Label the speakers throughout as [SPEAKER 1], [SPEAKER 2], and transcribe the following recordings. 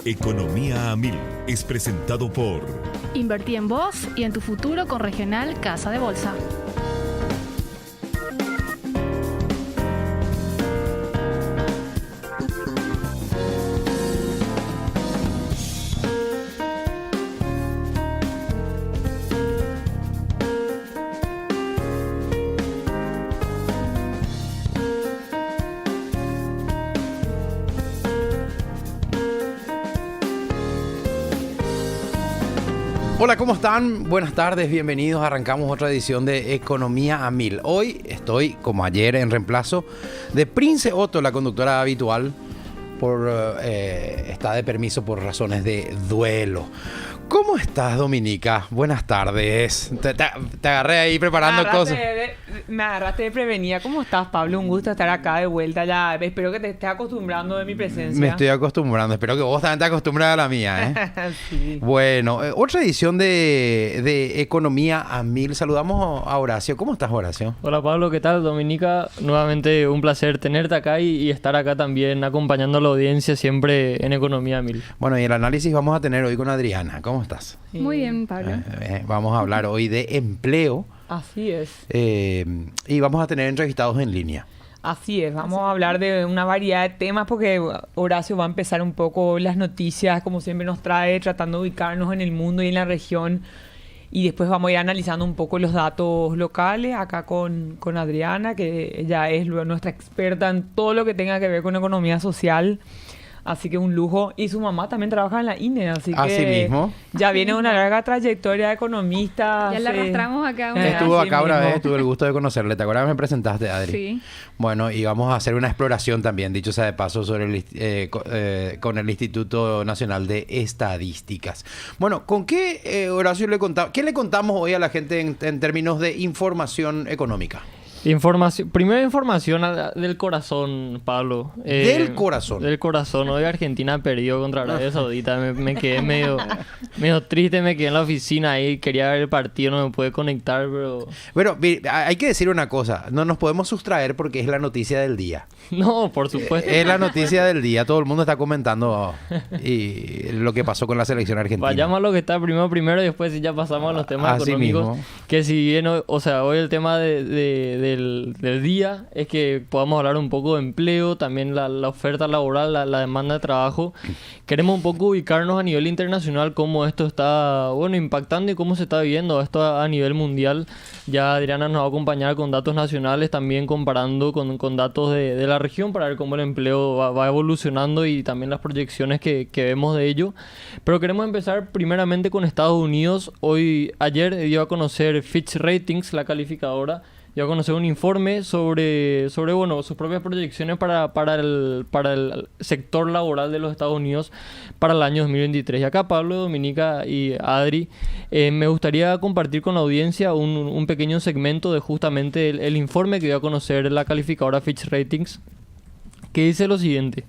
[SPEAKER 1] Economía a Mil es presentado por
[SPEAKER 2] Invertí en vos y en tu futuro con Regional Casa de Bolsa.
[SPEAKER 3] Hola, ¿cómo están? Buenas tardes, bienvenidos. Arrancamos otra edición de Economía a Mil. Hoy estoy, como ayer, en reemplazo de Prince Otto, la conductora habitual, está de permiso por razones de duelo. ¿Cómo estás, Dominica? Buenas tardes. Te agarré ahí preparando cosas.
[SPEAKER 4] Me agarraste de prevenida. ¿Cómo estás, Pablo? Un gusto estar acá de vuelta ya. Espero que te estés acostumbrando de mi presencia.
[SPEAKER 3] Me estoy acostumbrando. Espero que vos también te acostumbres a la mía, ¿eh?
[SPEAKER 4] Sí.
[SPEAKER 3] Bueno, otra edición de Economía a Mil. Saludamos a Horacio. ¿Cómo estás, Horacio?
[SPEAKER 5] Hola, Pablo. ¿Qué tal, Dominica? Nuevamente un placer tenerte acá y estar acá también acompañando a la audiencia siempre en Economía a Mil.
[SPEAKER 3] Bueno, y el análisis vamos a tener hoy con Adriana. ¿Cómo estás?
[SPEAKER 4] Sí.
[SPEAKER 2] Muy bien, Pablo.
[SPEAKER 3] Vamos a hablar hoy de empleo.
[SPEAKER 4] Así es.
[SPEAKER 3] Y vamos a tener entrevistados en línea.
[SPEAKER 4] Así es. Vamos a hablar de una variedad de temas porque Horacio va a empezar un poco las noticias, como siempre nos trae, tratando de ubicarnos en el mundo y en la región. Y después vamos a ir analizando un poco los datos locales acá con Adriana, que ella es nuestra experta en todo lo que tenga que ver con economía social. Así que un lujo. Y su mamá también trabaja en la INE, así
[SPEAKER 3] Así
[SPEAKER 4] que
[SPEAKER 3] mismo.
[SPEAKER 4] ya viene una larga trayectoria de economista.
[SPEAKER 2] Ya la arrastramos acá.
[SPEAKER 3] Estuvo
[SPEAKER 4] así
[SPEAKER 3] acá una
[SPEAKER 4] mismo.
[SPEAKER 3] vez, tuve el gusto de conocerle. ¿Te acuerdas que me presentaste, Adri?
[SPEAKER 2] Sí.
[SPEAKER 3] Bueno, y vamos a hacer una exploración también, dicho sea de paso, sobre con el Instituto Nacional de Estadísticas. Bueno, ¿con qué, Horacio, qué le contamos hoy a la gente en términos de información económica?
[SPEAKER 5] Primera información del corazón, Pablo.
[SPEAKER 3] Del corazón.
[SPEAKER 5] Del corazón. Hoy Argentina perdió contra Arabia Saudita. Me quedé medio triste, me quedé en la oficina ahí. Quería ver el partido, no me pude conectar, pero...
[SPEAKER 3] Bueno, hay que decir una cosa. No nos podemos sustraer porque es la noticia del día.
[SPEAKER 5] No, por supuesto.
[SPEAKER 3] Es la noticia del día. Todo el mundo está comentando y lo que pasó con la selección argentina.
[SPEAKER 5] Vayamos a lo que está primero y después ya pasamos a los temas
[SPEAKER 3] Así
[SPEAKER 5] económicos.
[SPEAKER 3] mismo.
[SPEAKER 5] Que si bien, hoy el tema del día es que podamos hablar un poco de empleo, también la oferta laboral, la demanda de trabajo. Queremos un poco ubicarnos a nivel internacional, cómo esto está, impactando y cómo se está viviendo esto a nivel mundial. Ya Adriana nos va a acompañar con datos nacionales, también comparando con datos de la región para ver cómo el empleo va evolucionando y también las proyecciones que vemos de ello. Pero queremos empezar primeramente con Estados Unidos. Ayer dio a conocer Fitch Ratings, la calificadora, dio a conocer un informe sobre sus propias proyecciones para el sector laboral de los Estados Unidos para el año 2023. Y acá Pablo, Dominica y Adri, me gustaría compartir con la audiencia un pequeño segmento de justamente el informe que dio a conocer la calificadora Fitch Ratings, que dice lo siguiente: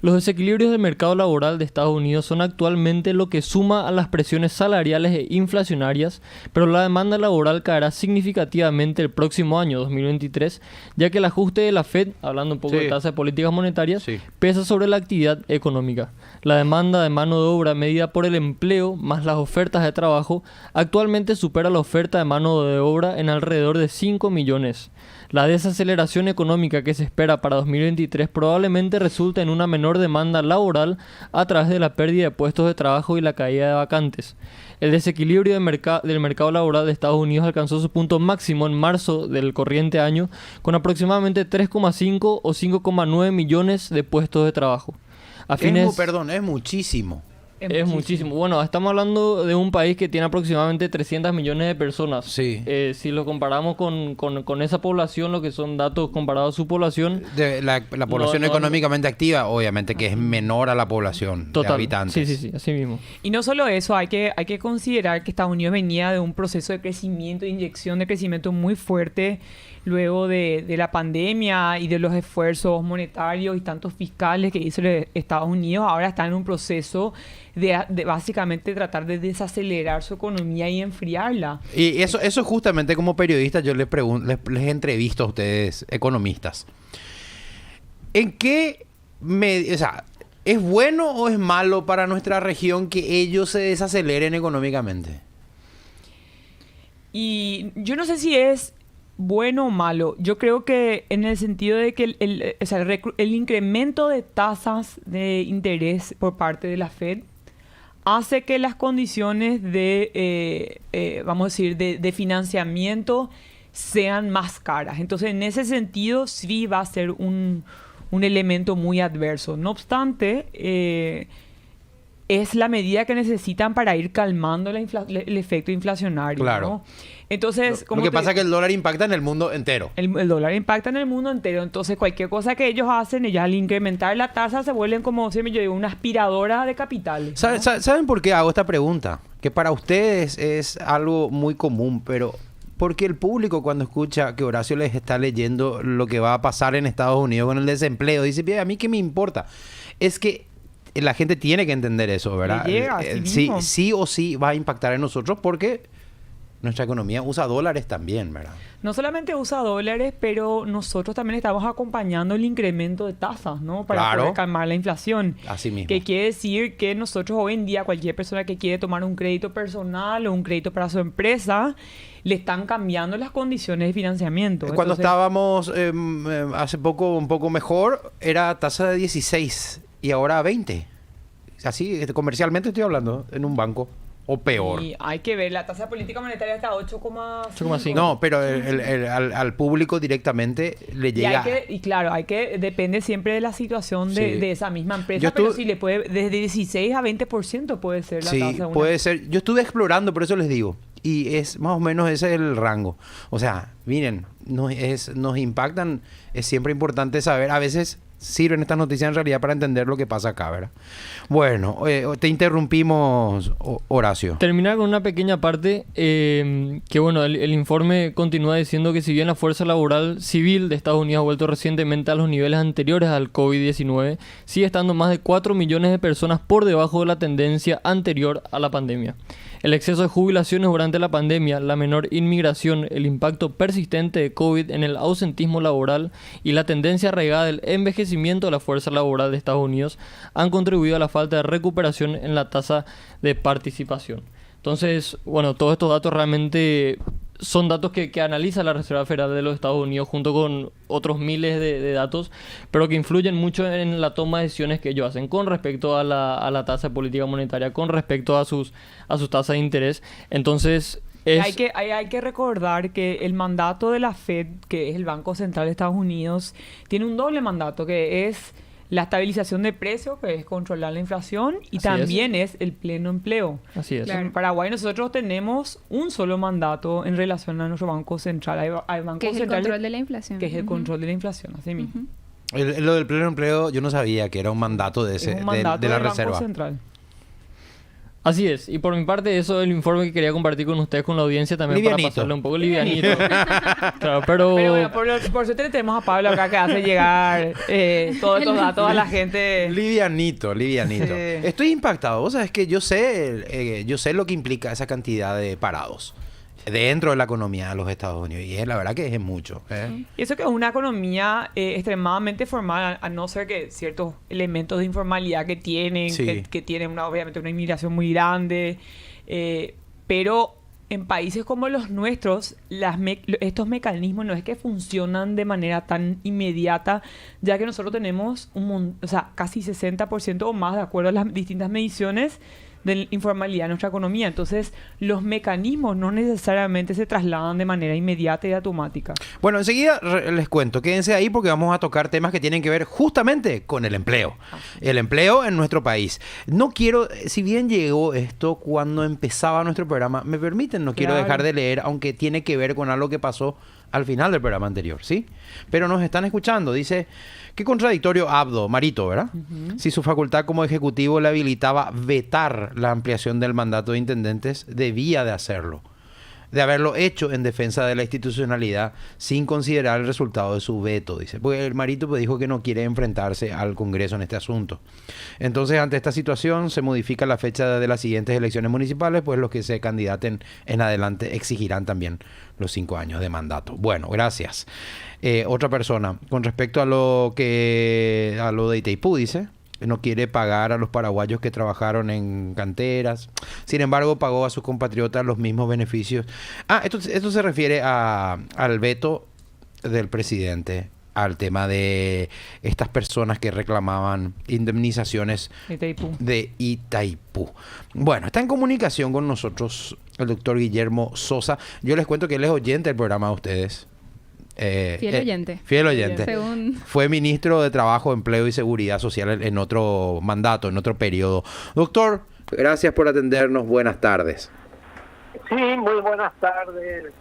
[SPEAKER 5] los desequilibrios del mercado laboral de Estados Unidos son actualmente lo que suma a las presiones salariales e inflacionarias, pero la demanda laboral caerá significativamente el próximo año 2023, ya que el ajuste de la Fed, hablando un poco de tasa de políticas monetarias, pesa sobre la actividad económica. La demanda de mano de obra medida por el empleo más las ofertas de trabajo actualmente supera la oferta de mano de obra en alrededor de 5 millones. La desaceleración económica que se espera para 2023 probablemente resulte en una menor demanda laboral a través de la pérdida de puestos de trabajo y la caída de vacantes. El desequilibrio del mercado laboral de Estados Unidos alcanzó su punto máximo en marzo del corriente año, con aproximadamente 3,5 o 5,9 millones de puestos de trabajo.
[SPEAKER 3] Es muchísimo.
[SPEAKER 5] Es muchísimo. Bueno, estamos hablando de un país que tiene aproximadamente 300 millones de personas.
[SPEAKER 3] Sí.
[SPEAKER 5] Si lo comparamos con esa población, lo que son datos comparados a su población...
[SPEAKER 3] De la población económicamente activa, obviamente, que es menor a la población de habitantes.
[SPEAKER 5] Sí, así mismo.
[SPEAKER 4] Y no solo eso, hay que considerar que Estados Unidos venía de un proceso de crecimiento, de inyección de crecimiento muy fuerte luego de la pandemia y de los esfuerzos monetarios y tantos fiscales que hizo Estados Unidos. Ahora está en un proceso de básicamente tratar de desacelerar su economía y enfriarla.
[SPEAKER 3] Y eso justamente como periodista yo les entrevisto a ustedes, economistas. ¿En qué ¿Es bueno o es malo para nuestra región que ellos se desaceleren económicamente?
[SPEAKER 4] Y yo no sé si es bueno o malo. Yo creo que en el sentido de que o sea, el incremento de tasas de interés por parte de la Fed hace que las condiciones vamos a decir, de financiamiento sean más caras. Entonces, en ese sentido, sí va a ser un elemento muy adverso. No obstante, es la medida que necesitan para ir calmando el efecto inflacionario.
[SPEAKER 3] Claro.
[SPEAKER 4] ¿no? Entonces,
[SPEAKER 3] Lo que pasa es que el dólar impacta en el mundo entero.
[SPEAKER 4] El dólar impacta en el mundo entero. Entonces, cualquier cosa que ellos hacen, ellos al incrementar la tasa se vuelven como, siempre yo digo, una aspiradora de capitales. ¿no?
[SPEAKER 3] ¿Saben por qué hago esta pregunta? Que para ustedes es algo muy común, pero porque el público cuando escucha que Horacio les está leyendo lo que va a pasar en Estados Unidos con el desempleo, dice, "Bien, a mí qué me importa". Es que la gente tiene que entender eso, ¿verdad?
[SPEAKER 4] Le llega,
[SPEAKER 3] Sí o sí va a impactar en nosotros porque nuestra economía usa dólares también, ¿verdad?
[SPEAKER 4] No solamente usa dólares, pero nosotros también estamos acompañando el incremento de tasas, ¿no? Para
[SPEAKER 3] Claro.
[SPEAKER 4] poder calmar la inflación.
[SPEAKER 3] Así mismo.
[SPEAKER 4] Que quiere decir que nosotros hoy en día, cualquier persona que quiere tomar un crédito personal o un crédito para su empresa, le están cambiando las condiciones de financiamiento.
[SPEAKER 3] Cuando
[SPEAKER 4] Entonces,
[SPEAKER 3] estábamos hace poco un poco mejor, era tasa de 16 y ahora 20. Así, comercialmente estoy hablando, en un banco. O peor.
[SPEAKER 4] Y hay que ver, la tasa política monetaria está a 8,5.
[SPEAKER 5] 8,5.
[SPEAKER 3] No, pero al público directamente le llega.
[SPEAKER 4] Y claro, depende siempre de la situación de,
[SPEAKER 3] Sí.
[SPEAKER 4] de esa misma empresa,
[SPEAKER 3] Yo
[SPEAKER 4] pero
[SPEAKER 3] estuve-
[SPEAKER 4] sí le puede, desde 16 a 20% puede ser la
[SPEAKER 3] Sí,
[SPEAKER 4] tasa.
[SPEAKER 3] puede ser. Yo estuve explorando, por eso les digo. Y es más o menos ese es el rango. O sea, miren, nos impactan. Es siempre importante saber. A veces sirven estas noticias en realidad para entender lo que pasa acá, ¿verdad? Bueno, te interrumpimos, Horacio.
[SPEAKER 5] Terminar con una pequeña parte que, bueno, el informe continúa diciendo que si bien la fuerza laboral civil de Estados Unidos ha vuelto recientemente a los niveles anteriores al COVID-19, sigue estando más de 4 millones de personas por debajo de la tendencia anterior a la pandemia. El exceso de jubilaciones durante la pandemia, la menor inmigración, el impacto persistente de COVID en el ausentismo laboral y la tendencia arraigada del envejecimiento de la fuerza laboral de Estados Unidos han contribuido a la falta de recuperación en la tasa de participación. Entonces, bueno, todos estos datos realmente son datos que analiza la Reserva Federal de los Estados Unidos junto con otros miles de datos, pero que influyen mucho en la toma de decisiones que ellos hacen con respecto a la tasa de política monetaria, con respecto a sus tasas de interés. Entonces,
[SPEAKER 4] hay que recordar que el mandato de la Fed, que es el Banco Central de Estados Unidos, tiene un doble mandato, que es la estabilización de precios, que es controlar la inflación, y
[SPEAKER 5] Así
[SPEAKER 4] también es el pleno empleo.
[SPEAKER 5] Así es.
[SPEAKER 4] En Paraguay nosotros tenemos un solo mandato en relación a nuestro Banco Central. Hay bancos
[SPEAKER 2] Que es el
[SPEAKER 4] centrales
[SPEAKER 2] control de la inflación.
[SPEAKER 4] que es el
[SPEAKER 2] Ujú.
[SPEAKER 4] control de la inflación, así mismo.
[SPEAKER 3] Lo del pleno empleo, yo no sabía que era un mandato de
[SPEAKER 4] Es un mandato
[SPEAKER 3] de la
[SPEAKER 4] del
[SPEAKER 3] Reserva.
[SPEAKER 4] Banco Central.
[SPEAKER 5] Así es, y por mi parte eso es el informe que quería compartir con ustedes, con la audiencia también,
[SPEAKER 3] Livianito.
[SPEAKER 5] para pasarle un poco livianito. Claro, pero
[SPEAKER 4] Pero bueno, por suerte le tenemos a Pablo acá que hace llegar todos estos datos a la gente.
[SPEAKER 3] Livianito.
[SPEAKER 4] Sí.
[SPEAKER 3] Estoy impactado. Vos sabés que yo sé lo que implica esa cantidad de parados dentro de la economía de los Estados Unidos. Y la verdad que es mucho.
[SPEAKER 4] Y eso que es una economía extremadamente formal, a no ser que ciertos elementos de informalidad que tienen,
[SPEAKER 3] Sí.
[SPEAKER 4] que tienen obviamente una inmigración muy grande, pero en países como los nuestros, estos mecanismos no es que funcionan de manera tan inmediata, ya que nosotros tenemos casi 60% o más, de acuerdo a las distintas mediciones, de informalidad en nuestra economía. Entonces, los mecanismos no necesariamente se trasladan de manera inmediata y automática.
[SPEAKER 3] Bueno, enseguida les cuento. Quédense ahí porque vamos a tocar temas que tienen que ver justamente con el empleo. El empleo en nuestro país. No quiero, si bien llegó esto cuando empezaba nuestro programa, me permiten, no quiero
[SPEAKER 4] Claro.
[SPEAKER 3] dejar de leer, aunque tiene que ver con algo que pasó al final del programa anterior, ¿sí? Pero nos están escuchando. Dice, qué contradictorio Abdo, Marito, ¿verdad? Si su facultad como ejecutivo le habilitaba vetar la ampliación del mandato de intendentes, debía de hacerlo. De haberlo hecho en defensa de la institucionalidad sin considerar el resultado de su veto, dice. Porque el Marito pues, dijo que no quiere enfrentarse al Congreso en este asunto. Entonces, ante esta situación, se modifica la fecha de las siguientes elecciones municipales, pues los que se candidaten en adelante exigirán también los 5 años de mandato. Bueno, gracias. Otra persona, con respecto a lo de Itaipú, dice, no quiere pagar a los paraguayos que trabajaron en canteras. Sin embargo, pagó a sus compatriotas los mismos beneficios. Esto se refiere al veto del presidente al tema de estas personas que reclamaban indemnizaciones de Itaipú. Bueno, está en comunicación con nosotros el doctor Guillermo Sosa. Yo les cuento que él es oyente del programa de ustedes.
[SPEAKER 2] Fiel oyente.
[SPEAKER 3] Fiel oyente.
[SPEAKER 2] Según...
[SPEAKER 3] Fue ministro de Trabajo, Empleo y Seguridad Social en otro mandato, en otro periodo. Doctor, gracias por atendernos. Buenas tardes.
[SPEAKER 6] Sí, muy buenas tardes.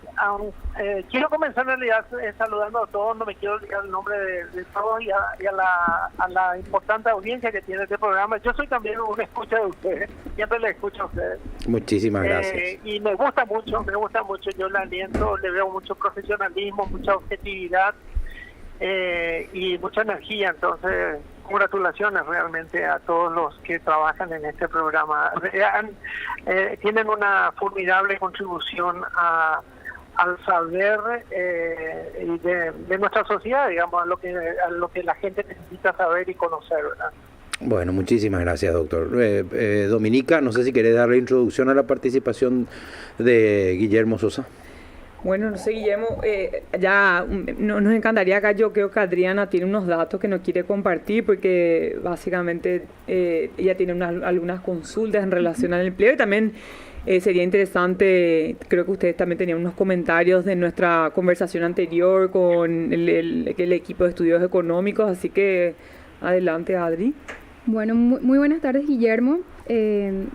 [SPEAKER 6] Quiero comenzar en realidad saludando a todos, no me quiero olvidar el nombre de todos y a la importante audiencia que tiene este programa. Yo soy también un escucha de ustedes, siempre le escucho a ustedes.
[SPEAKER 3] Muchísimas gracias.
[SPEAKER 6] Y me gusta mucho, yo le aliento, le veo mucho profesionalismo, mucha objetividad y mucha energía, entonces congratulaciones realmente a todos los que trabajan en este programa. Tienen una formidable contribución al saber de nuestra sociedad, digamos, a lo que la gente necesita saber y conocer, ¿verdad?
[SPEAKER 3] Bueno, muchísimas gracias, doctor. Dominica, no sé si querés darle introducción a la participación de Guillermo Sosa.
[SPEAKER 4] Bueno, no sé, Guillermo, nos encantaría acá. Yo creo que Adriana tiene unos datos que nos quiere compartir porque básicamente ella tiene algunas consultas en relación al empleo y también sería interesante, creo que ustedes también tenían unos comentarios de nuestra conversación anterior con el equipo de estudios económicos, así que adelante, Adri.
[SPEAKER 7] Bueno, muy buenas tardes, Guillermo.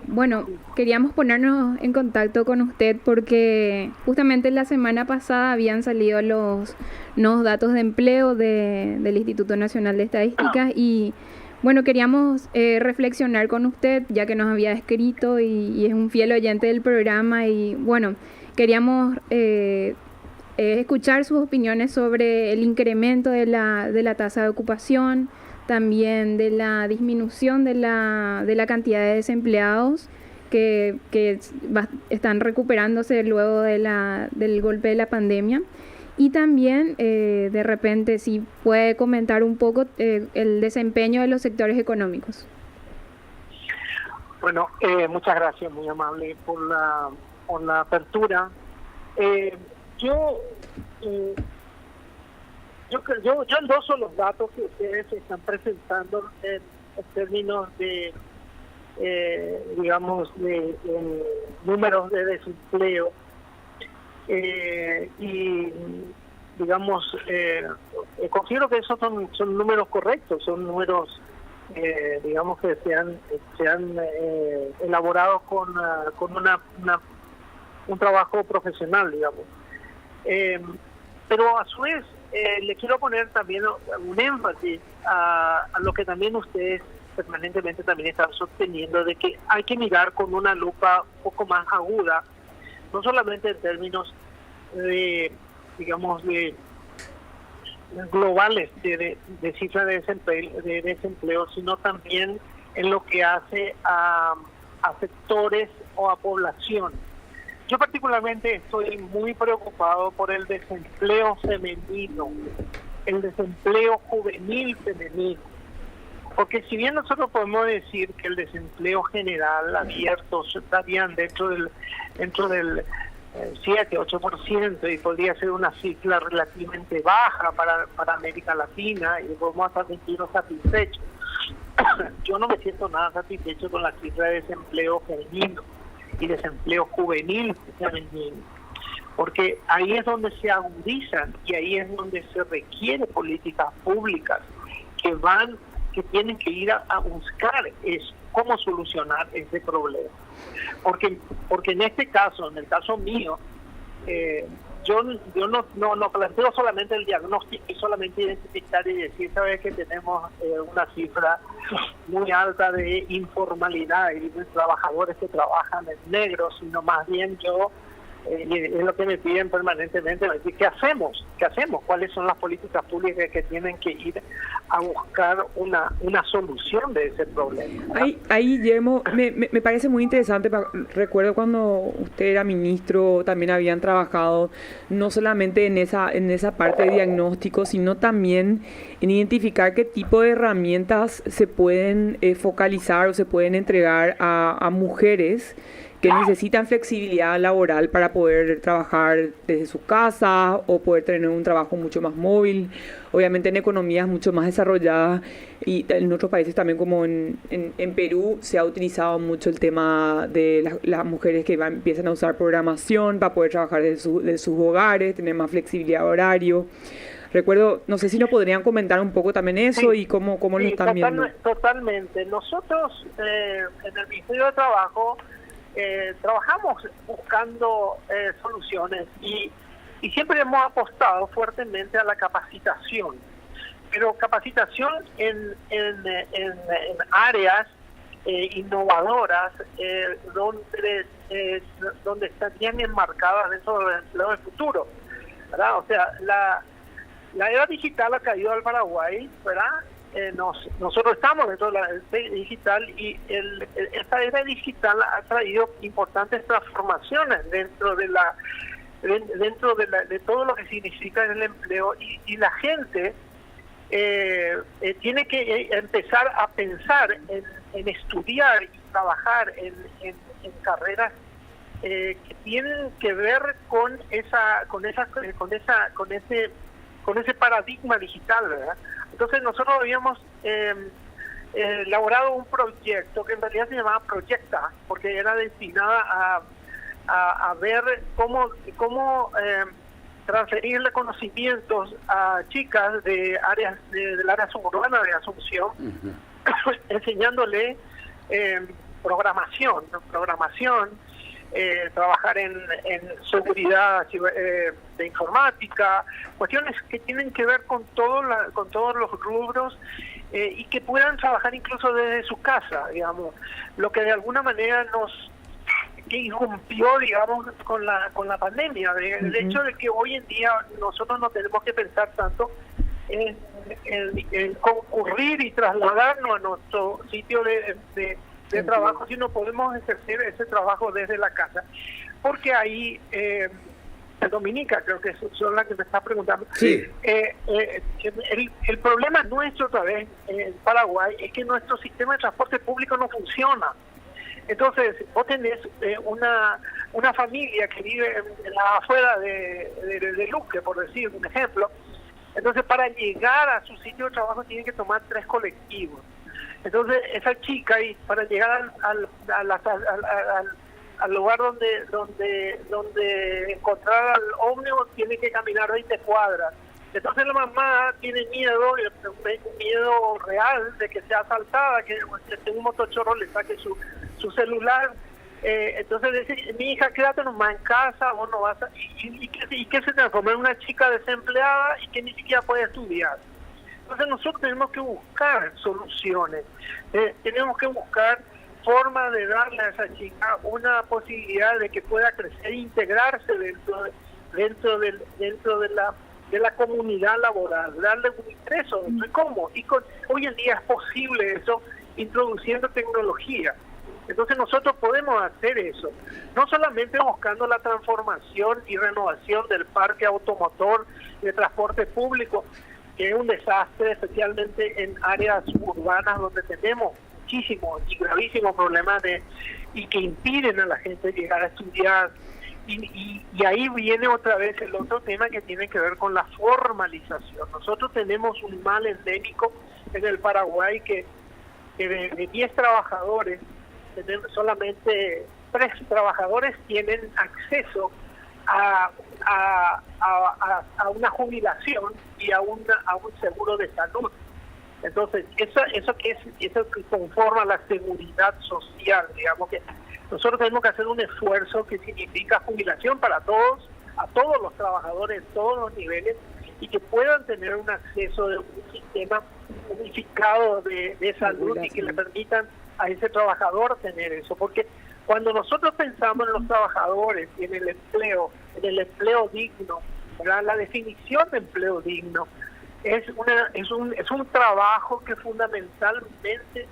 [SPEAKER 7] Bueno, queríamos ponernos en contacto con usted porque justamente la semana pasada habían salido los nuevos datos de empleo del Instituto Nacional de Estadísticas y bueno, queríamos reflexionar con usted ya que nos había escrito y es un fiel oyente del programa y bueno, queríamos escuchar sus opiniones sobre el incremento de la tasa de ocupación, también de la disminución de la cantidad de desempleados que están recuperándose luego del golpe de la pandemia. Y también, de repente, si puede comentar un poco el desempeño de los sectores económicos.
[SPEAKER 6] Bueno, muchas gracias, muy amable por la apertura. Yo endoso los datos que ustedes están presentando en términos de, digamos, de números de desempleo y, digamos, considero que esos son números correctos, son números, digamos, que se han elaborado con un trabajo profesional, digamos. Pero a su vez, le quiero poner también un énfasis a lo que también ustedes permanentemente también están sosteniendo, de que hay que mirar con una lupa un poco más aguda, no solamente en términos de, digamos, de globales de cifra de desempleo, sino también en lo que hace a sectores o a población. Yo particularmente estoy muy preocupado por el desempleo femenino, el desempleo juvenil femenino, porque si bien nosotros podemos decir que el desempleo general abierto estarían dentro del 7-8% y podría ser una cifra relativamente baja para América Latina y podemos hasta sentirnos satisfechos. Yo no me siento nada satisfecho con la cifra de desempleo femenino y desempleo juvenil femenino, porque ahí es donde se agudizan y ahí es donde se requiere políticas públicas que tienen que ir a buscar cómo solucionar ese problema, porque en este caso, en el caso mío, yo no planteo solamente el diagnóstico y solamente identificar y decir, sabes que tenemos una cifra muy alta de informalidad y de trabajadores que trabajan en negro, sino más bien yo Y es lo que me piden permanentemente, decir, ¿qué hacemos? ¿Qué hacemos? ¿Cuáles son las políticas públicas que tienen que ir a buscar una solución de ese problema?
[SPEAKER 4] Ahí Guillermo, me parece muy interesante. Recuerdo cuando usted era ministro, también habían trabajado no solamente en esa parte de diagnóstico, sino también en identificar qué tipo de herramientas se pueden focalizar o se pueden entregar a mujeres que necesitan flexibilidad laboral para poder trabajar desde su casa o poder tener un trabajo mucho más móvil, obviamente en economías mucho más desarrolladas, y en otros países también, como en Perú se ha utilizado mucho el tema de las mujeres que empiezan a usar programación para poder trabajar de sus hogares, tener más flexibilidad de horario. Recuerdo, no sé si nos podrían comentar un poco también eso, sí, y cómo lo están viendo.
[SPEAKER 6] Totalmente. Nosotros en el Ministerio de Trabajo trabajamos buscando soluciones y siempre hemos apostado fuertemente a la capacitación, pero capacitación en áreas innovadoras donde estarían enmarcadas dentro del empleo del futuro, ¿verdad? O sea, la era digital ha caído al Paraguay, ¿verdad? Nosotros estamos dentro de la era digital y esta era digital ha traído importantes transformaciones dentro de todo lo que significa el empleo, y la gente tiene que empezar a pensar en estudiar y trabajar en carreras que tienen que ver con ese paradigma digital, ¿verdad? Entonces nosotros habíamos elaborado un proyecto que en realidad se llamaba Proyecta, porque era destinada a ver cómo transferirle conocimientos a chicas de del área suburbana de Asunción, enseñándole programación, trabajar en seguridad de informática, cuestiones que tienen que ver con todos los rubros, y que puedan trabajar incluso desde su casa, digamos, lo que de alguna manera que irrumpió, digamos, con la pandemia, el hecho de que hoy en día nosotros no tenemos que pensar tanto en concurrir y trasladarnos a nuestro sitio de trabajo, sino podemos ejercer ese trabajo desde la casa, porque ahí Dominica, creo que son las que me está preguntando.
[SPEAKER 3] Sí.
[SPEAKER 6] El problema nuestro otra vez en Paraguay es que nuestro sistema de transporte público no funciona. Entonces, vos tenés una familia que vive en la afuera de Luque, por decir un ejemplo. Entonces, para llegar a su sitio de trabajo tienen que tomar 3 colectivos. Entonces, esa chica, y para llegar al lugar donde encontrar al ómnibus, tiene que caminar 20 cuadras. Entonces la mamá tiene miedo, un miedo real de que sea asaltada, que un motochorro le saque su celular. Entonces dice, mi hija, quédate nomás en casa, vos no vas a... Y que se transforma en una chica desempleada y que ni siquiera puede estudiar. Entonces nosotros tenemos que buscar soluciones, tenemos que buscar formas de darle a esa chica una posibilidad de que pueda crecer e integrarse dentro de la comunidad laboral, darle un ingreso. ¿Cómo? Hoy en día es posible eso introduciendo tecnología. Entonces nosotros podemos hacer eso, no solamente buscando la transformación y renovación del parque automotor de transporte público, que es un desastre, especialmente en áreas urbanas donde tenemos muchísimos y gravísimos problemas y que impiden a la gente llegar a estudiar. Y ahí viene otra vez el otro tema que tiene que ver con la formalización. Nosotros tenemos un mal endémico en el Paraguay que de 10 trabajadores, solamente 3 trabajadores tienen acceso a una jubilación y a un seguro de salud. Entonces, eso que conforma la seguridad social, digamos, que nosotros tenemos que hacer un esfuerzo que significa jubilación para todos, a todos los trabajadores, todos los niveles, y que puedan tener un acceso de un sistema unificado de salud y que le permitan a ese trabajador tener eso, porque Cuando nosotros pensamos en los trabajadores y en el empleo digno, ¿verdad? La definición de empleo digno es un trabajo que fundamentalmente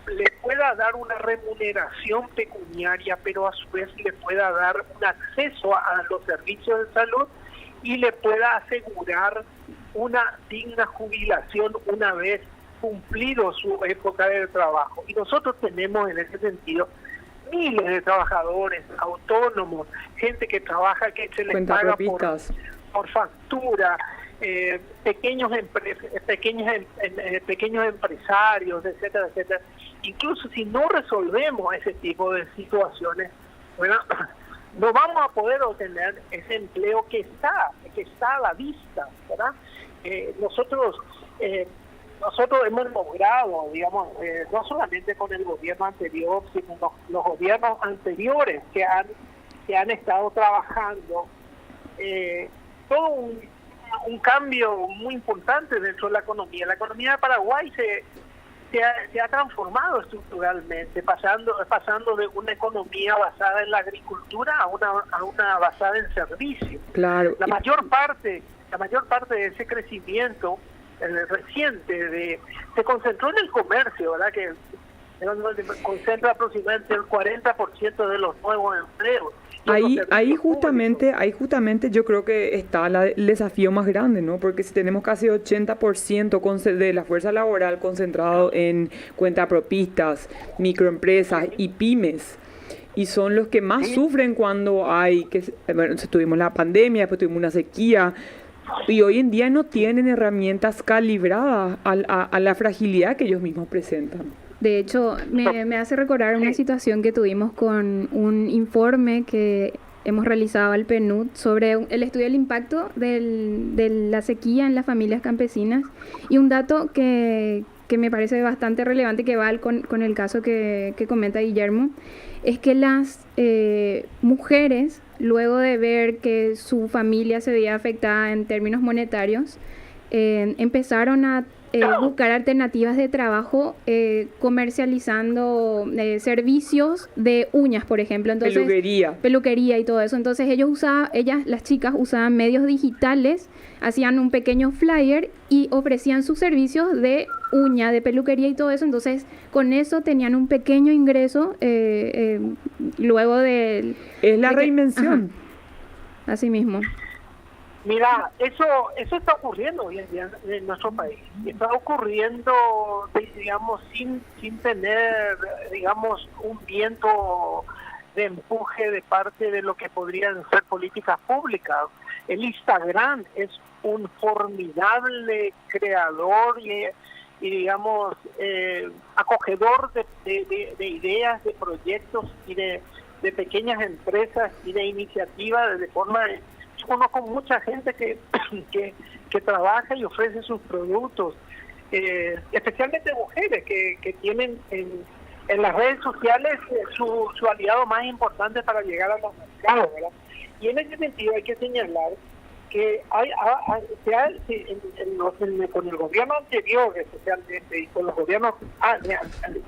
[SPEAKER 6] le pueda dar una remuneración pecuniaria, pero a su vez le pueda dar un acceso a los servicios de salud y le pueda asegurar una digna jubilación una vez cumplido su época de trabajo. Y nosotros tenemos en ese sentido miles de trabajadores autónomos, gente que trabaja, que se les paga por factura, pequeños empresarios, etcétera, etcétera. Incluso si no resolvemos ese tipo de situaciones, bueno, no vamos a poder obtener ese empleo que está a la vista, ¿verdad? Nosotros hemos logrado, digamos, no solamente con el gobierno anterior, sino los gobiernos anteriores que han estado trabajando, todo un cambio muy importante dentro de la economía. La economía de Paraguay se ha transformado estructuralmente, pasando de una economía basada en la agricultura a una basada en servicios.
[SPEAKER 4] Claro.
[SPEAKER 6] La mayor parte de ese crecimiento reciente se concentró en el comercio, ¿verdad? Que concentra aproximadamente el 40% de los nuevos empleos.
[SPEAKER 4] Ahí justamente yo creo que está el desafío más grande, ¿no? Porque si tenemos casi 80% de la fuerza laboral concentrado en cuentapropistas, microempresas y pymes, y son los que más sufren cuando tuvimos la pandemia, después tuvimos una sequía, y hoy en día no tienen herramientas calibradas a la fragilidad que ellos mismos presentan.
[SPEAKER 7] De hecho, me hace recordar una situación que tuvimos con un informe que hemos realizado al PNUD sobre el estudio del impacto de la sequía en las familias campesinas, y un dato que me parece bastante relevante, que va con el caso que comenta Guillermo, es que las mujeres, luego de ver que su familia se veía afectada en términos monetarios, empezaron a buscar alternativas de trabajo comercializando servicios de uñas, por ejemplo. Entonces, peluquería y todo eso. Entonces las chicas usaban medios digitales, hacían un pequeño flyer y ofrecían sus servicios de uña, de peluquería y todo eso. Entonces, con eso tenían un pequeño ingreso luego de...
[SPEAKER 4] Es la reinvención.
[SPEAKER 7] Así mismo.
[SPEAKER 6] Mira, eso está ocurriendo hoy en día en nuestro país. Está ocurriendo, digamos, sin tener, digamos, un viento de empuje de parte de lo que podrían ser políticas públicas. El Instagram es un formidable creador y digamos, acogedor de ideas, de proyectos y de pequeñas empresas y de iniciativas de forma... Yo conozco mucha gente que trabaja y ofrece sus productos, especialmente mujeres que tienen en las redes sociales su aliado más importante para llegar a los mercados, ¿verdad? Y en ese sentido hay que señalar que con el gobierno anterior, especialmente, y con los gobiernos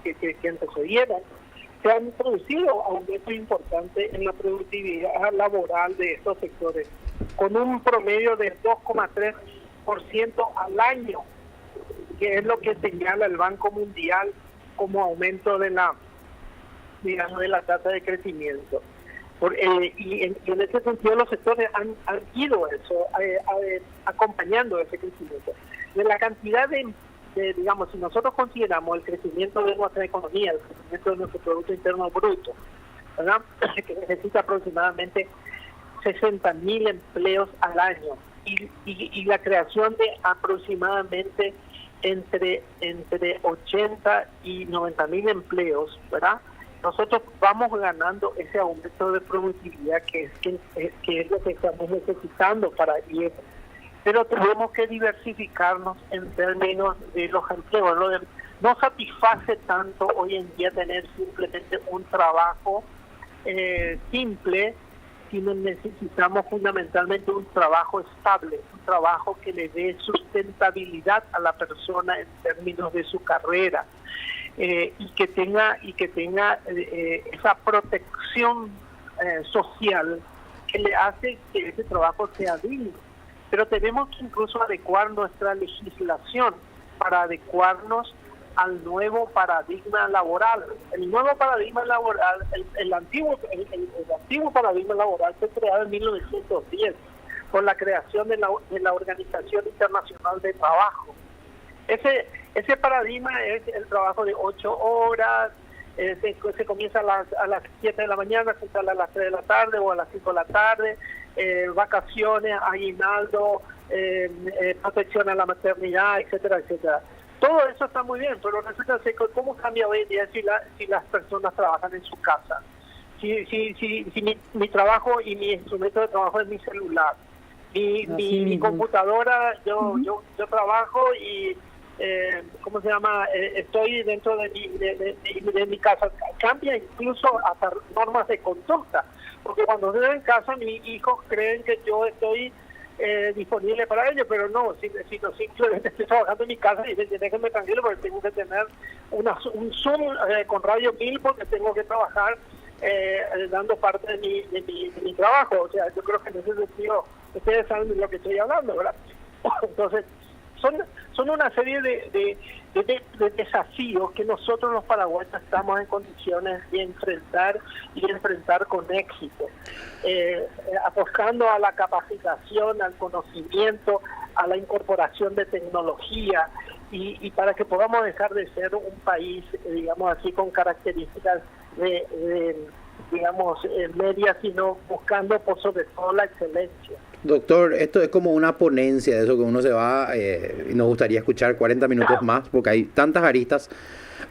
[SPEAKER 6] que antecedieron, se han producido aumentos importantes en la productividad laboral de estos sectores, con un promedio de 2,3% al año, que es lo que señala el Banco Mundial como aumento de la tasa de crecimiento. Y en ese sentido los sectores han ido acompañando ese crecimiento. De la cantidad digamos, si nosotros consideramos el crecimiento de nuestra economía, el crecimiento de nuestro Producto Interno Bruto, ¿verdad? Que necesita aproximadamente 60.000 empleos al año y la creación de aproximadamente entre 80 y 90.000 empleos, ¿verdad? Nosotros vamos ganando ese aumento de productividad que es lo que estamos necesitando para ir. Pero tenemos que diversificarnos en términos de los empleos. No satisface tanto hoy en día tener simplemente un trabajo simple, sino necesitamos fundamentalmente un trabajo estable, un trabajo que le dé sustentabilidad a la persona en términos de su carrera. y que tenga esa protección social que le hace que ese trabajo sea digno. Pero tenemos que incluso adecuar nuestra legislación para adecuarnos al nuevo paradigma laboral. El nuevo paradigma laboral, el antiguo paradigma laboral fue creado en 1910 con la creación de la Organización Internacional de Trabajo. Ese paradigma es el trabajo de 8 horas, se comienza a las 7 de la mañana, se sale a las 3 de la tarde o a las 5 de la tarde, vacaciones, aguinaldo, protección a la maternidad, etcétera, etcétera. Todo eso está muy bien, pero resulta ser cómo cambia hoy en día si las personas trabajan en su casa. Si mi trabajo y mi instrumento de trabajo es mi celular, mi computadora, yo trabajo y ¿cómo se llama? Estoy dentro de mi casa. Cambia incluso hasta normas de conducta, porque cuando estoy en casa mis hijos creen que yo estoy disponible para ellos, pero no, si simplemente estoy trabajando en mi casa y dicen, déjenme tranquilo porque tengo que tener un Zoom con Radio 1000 porque tengo que trabajar dando parte de mi trabajo. O sea, yo creo que en ese sentido ustedes saben de lo que estoy hablando, ¿verdad? Entonces, son una serie de desafíos que nosotros los paraguayos estamos en condiciones de enfrentar con éxito, apostando a la capacitación, al conocimiento, a la incorporación de tecnología y para que podamos dejar de ser un país, digamos así, con características digamos, medias, sino buscando por sobre todo la excelencia.
[SPEAKER 3] Doctor, esto es como una ponencia de eso que uno se va y nos gustaría escuchar 40 minutos más porque hay tantas aristas.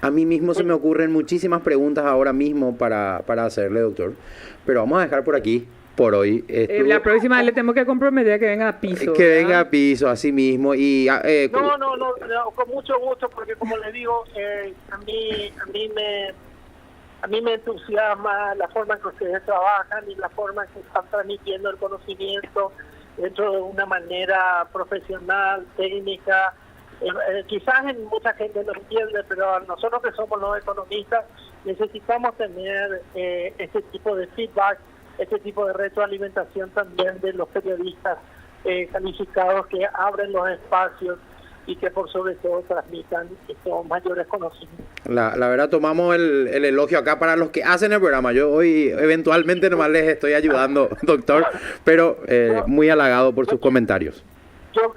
[SPEAKER 3] A mí mismo se me ocurren muchísimas preguntas ahora mismo para hacerle, doctor. Pero vamos a dejar por aquí, por hoy.
[SPEAKER 4] La próxima vez le tengo que comprometer a que venga a piso.
[SPEAKER 3] Que venga a piso, así mismo. Y,
[SPEAKER 6] no, con mucho gusto, porque como le digo, a mí me entusiasma la forma en que ustedes trabajan y la forma en que están transmitiendo el conocimiento dentro de una manera profesional, técnica. Quizás mucha gente no entiende, pero nosotros que somos los economistas necesitamos tener este tipo de feedback, este tipo de retroalimentación también de los periodistas calificados que abren los espacios y que por sobre todo transmitan estos mayores conocimientos. La
[SPEAKER 3] verdad tomamos el elogio acá para los que hacen el programa. Yo hoy eventualmente nomás les estoy ayudando, doctor, pero muy halagado por sus comentarios.
[SPEAKER 6] Yo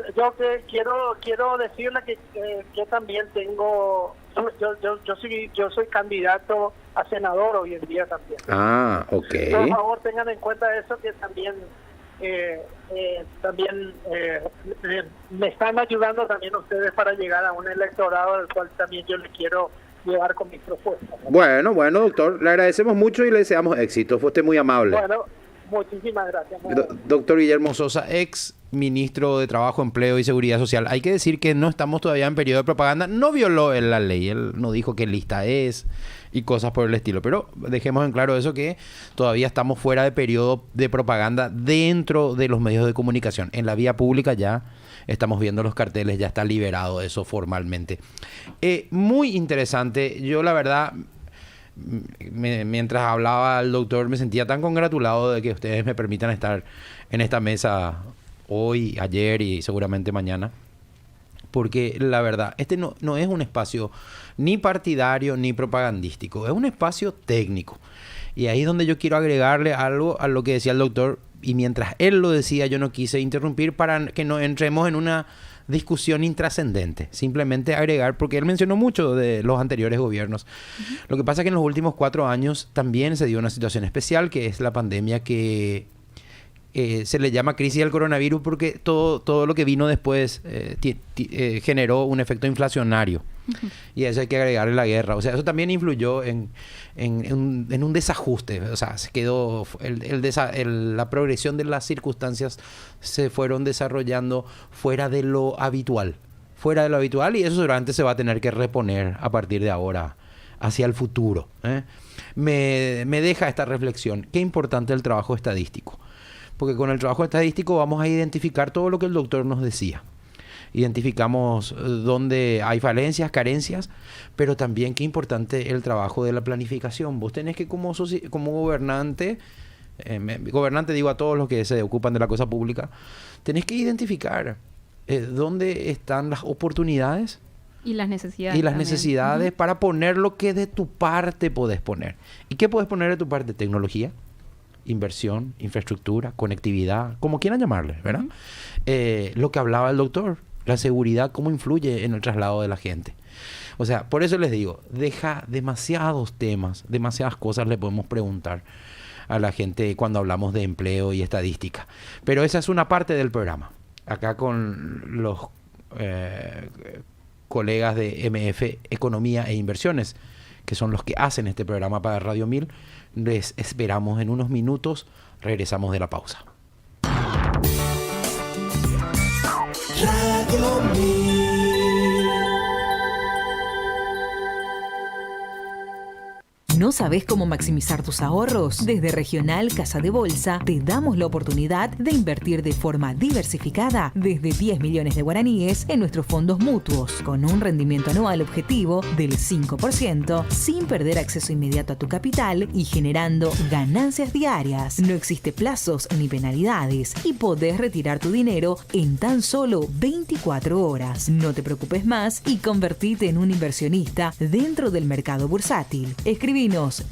[SPEAKER 6] quiero decirle que yo también tengo, yo soy candidato a senador hoy en día también.
[SPEAKER 3] Ah, ok.
[SPEAKER 6] Por favor tengan en cuenta eso, que también me están ayudando también ustedes para llegar a un electorado al cual también yo le quiero llevar con mis propuestas, ¿no?
[SPEAKER 3] Bueno, doctor, le agradecemos mucho y le deseamos éxito. Fue usted muy amable.
[SPEAKER 6] Bueno, muchísimas gracias.
[SPEAKER 3] Doctor Guillermo Sosa, ex ministro de Trabajo, Empleo y Seguridad Social. Hay que decir que no estamos todavía en periodo de propaganda. No violó él la ley, él no dijo qué lista es y cosas por el estilo, pero dejemos en claro eso, que todavía estamos fuera de periodo de propaganda dentro de los medios de comunicación. En la vía pública ya estamos viendo los carteles, ya está liberado eso formalmente. Muy interesante. Yo la verdad, mientras hablaba el doctor, me sentía tan congratulado de que ustedes me permitan estar en esta mesa hoy, ayer y seguramente mañana. Porque la verdad, este no es un espacio ni partidario ni propagandístico, es un espacio técnico. Y ahí es donde yo quiero agregarle algo a lo que decía el doctor, y mientras él lo decía yo no quise interrumpir para que no entremos en una discusión intrascendente. Simplemente agregar, porque él mencionó mucho de los anteriores gobiernos. Uh-huh. Lo que pasa es que en los últimos 4 años también se dio una situación especial, que es la pandemia que se le llama crisis del coronavirus, porque todo lo que vino después generó un efecto inflacionario. Uh-huh. Y a eso hay que agregarle la guerra. O sea, eso también influyó en un desajuste. O sea, se quedó la progresión de las circunstancias se fueron desarrollando fuera de lo habitual. Y eso seguramente se va a tener que reponer a partir de ahora hacia el futuro. Me deja esta reflexión. Qué importante el trabajo estadístico. Porque con el trabajo estadístico vamos a identificar todo lo que el doctor nos decía. identificamos dónde hay falencias, carencias, pero también qué importante el trabajo de la planificación. Vos tenés que como gobernante, gobernante digo a todos los que se ocupan de la cosa pública, tenés que identificar dónde están las oportunidades
[SPEAKER 2] Y las necesidades.
[SPEAKER 3] y las
[SPEAKER 2] también.
[SPEAKER 3] necesidades para poner lo que de tu parte podés poner. ¿Y qué podés poner de tu parte? Tecnología, inversión, infraestructura, conectividad, como quieran llamarle, ¿verdad? Lo que hablaba el doctor, la seguridad, cómo influye en el traslado de la gente. O sea, por eso les digo, deja demasiados temas, demasiadas cosas le podemos preguntar a la gente cuando hablamos de empleo y estadística. Pero esa es una parte del programa. Acá con los colegas de MF Economía e Inversiones, que son los que hacen este programa para Radio 1000, les esperamos en unos minutos. Regresamos de la pausa.
[SPEAKER 8] Radio 1000.
[SPEAKER 9] ¿No sabes cómo maximizar tus ahorros? Desde Regional Casa de Bolsa te damos la oportunidad de invertir de forma diversificada desde 10 millones de guaraníes en nuestros fondos mutuos, con un rendimiento anual objetivo del 5%, sin perder acceso inmediato a tu capital y generando ganancias diarias. No existe plazos ni penalidades y podés retirar tu dinero en tan solo 24 horas. No te preocupes más y convertite en un inversionista dentro del mercado bursátil. Escribinos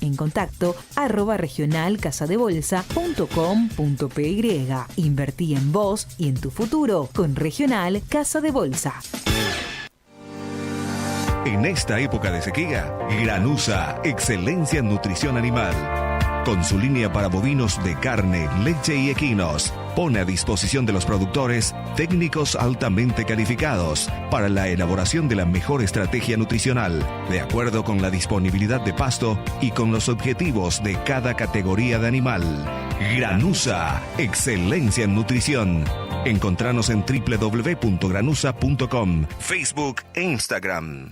[SPEAKER 9] en contacto @regionalcasadebolsa.com.py. Invertí en vos y en tu futuro con Regional Casa de Bolsa.
[SPEAKER 1] En esta época de sequía, Granusa, excelencia en nutrición animal. Con su línea para bovinos de carne, leche y equinos, pone a disposición de los productores técnicos altamente calificados para la elaboración de la mejor estrategia nutricional, de acuerdo con la disponibilidad de pasto y con los objetivos de cada categoría de animal. Granusa, excelencia en nutrición. Encontranos en www.granusa.com, Facebook e Instagram.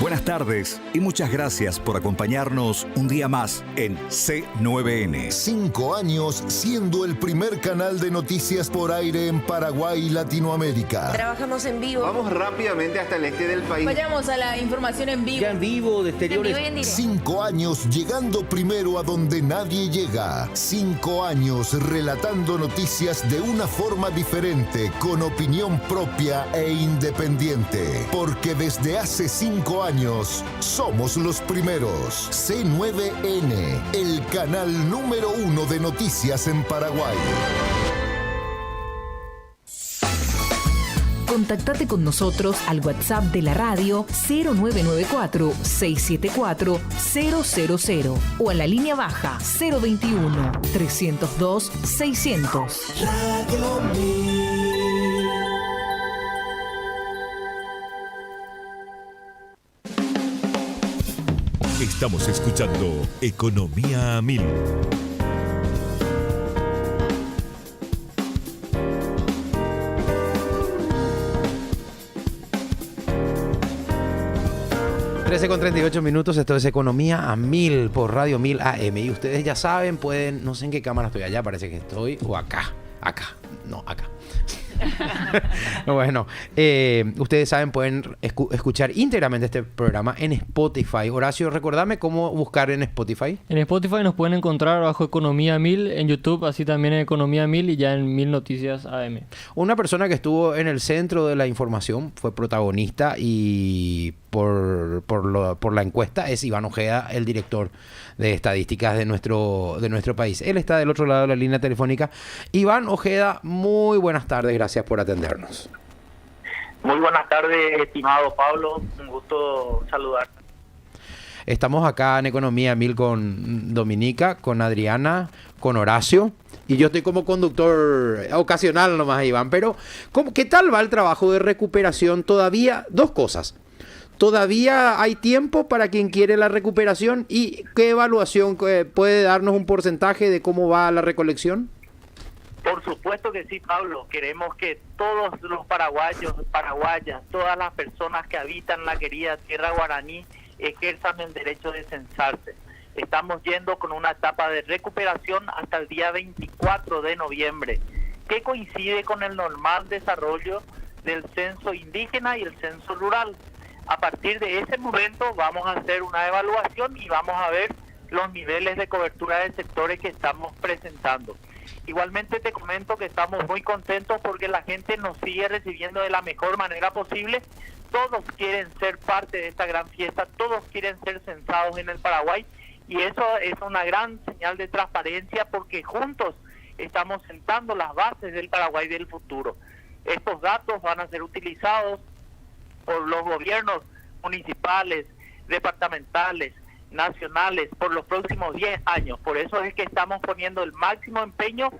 [SPEAKER 10] Buenas tardes y muchas gracias por acompañarnos un día más en C9N.
[SPEAKER 11] 5 años siendo el primer canal de noticias por aire en Paraguay y Latinoamérica.
[SPEAKER 12] Trabajamos en vivo.
[SPEAKER 13] Vamos rápidamente hasta el este del país.
[SPEAKER 12] Vayamos a la información en vivo.
[SPEAKER 14] Ya en vivo, de exteriores.
[SPEAKER 11] 5 años llegando primero a donde nadie llega. 5 años relatando noticias de una forma diferente, con opinión propia e independiente. Porque desde hace 5 años somos los primeros. C9N, el canal número 1 de noticias en Paraguay.
[SPEAKER 9] Contactate con nosotros al WhatsApp de la radio 0994-674-000 o a la línea baja 021-302-600.
[SPEAKER 8] Radio 1000.
[SPEAKER 1] Estamos escuchando Economía a 1000.
[SPEAKER 3] Con 38 minutos, esto es Economía a 1000 por Radio 1000 AM. Y ustedes ya saben, pueden, no sé en qué cámara estoy allá, parece que estoy, o acá, no, acá. Bueno, ustedes saben, pueden escuchar íntegramente este programa en Spotify. Horacio, recordame cómo buscar en Spotify.
[SPEAKER 5] En Spotify nos pueden encontrar bajo Economía 1000, en YouTube así también en Economía 1000 y ya en 1000 Noticias AM.
[SPEAKER 3] Una persona que estuvo en el centro de la información, fue protagonista y por la encuesta es Iván Ojeda, el director de estadísticas de nuestro país. Él está del otro lado de la línea telefónica. Iván Ojeda, muy buenas tardes, gracias por atendernos.
[SPEAKER 6] Muy buenas tardes, estimado Pablo, un gusto saludar.
[SPEAKER 3] Estamos acá en Economía 1000 con Dominica, con Adriana, con Horacio, y yo estoy como conductor ocasional nomás, Iván, pero ¿qué tal va el trabajo de recuperación? Todavía, dos cosas. ¿Todavía hay tiempo para quien quiere la recuperación? ¿Y qué evaluación puede darnos un porcentaje de cómo va la recolección?
[SPEAKER 6] Por supuesto que sí, Pablo. Queremos que todos los paraguayos, paraguayas, todas las personas que habitan la querida tierra guaraní ejerzan el derecho de censarse. Estamos yendo con una etapa de recuperación hasta el día 24 de noviembre, que coincide con el normal desarrollo del censo indígena y el censo rural. A partir de ese momento vamos a hacer una evaluación y vamos a ver los niveles de cobertura de sectores que estamos presentando. Igualmente te comento que estamos muy contentos porque la gente nos sigue recibiendo de la mejor manera posible. Todos quieren ser parte de esta gran fiesta, todos quieren ser censados en el Paraguay, y eso es una gran señal de transparencia porque juntos estamos sentando las bases del Paraguay del futuro. Estos datos van a ser utilizados por los gobiernos municipales, departamentales, nacionales por los próximos 10 años. Por eso es que estamos poniendo el máximo empeño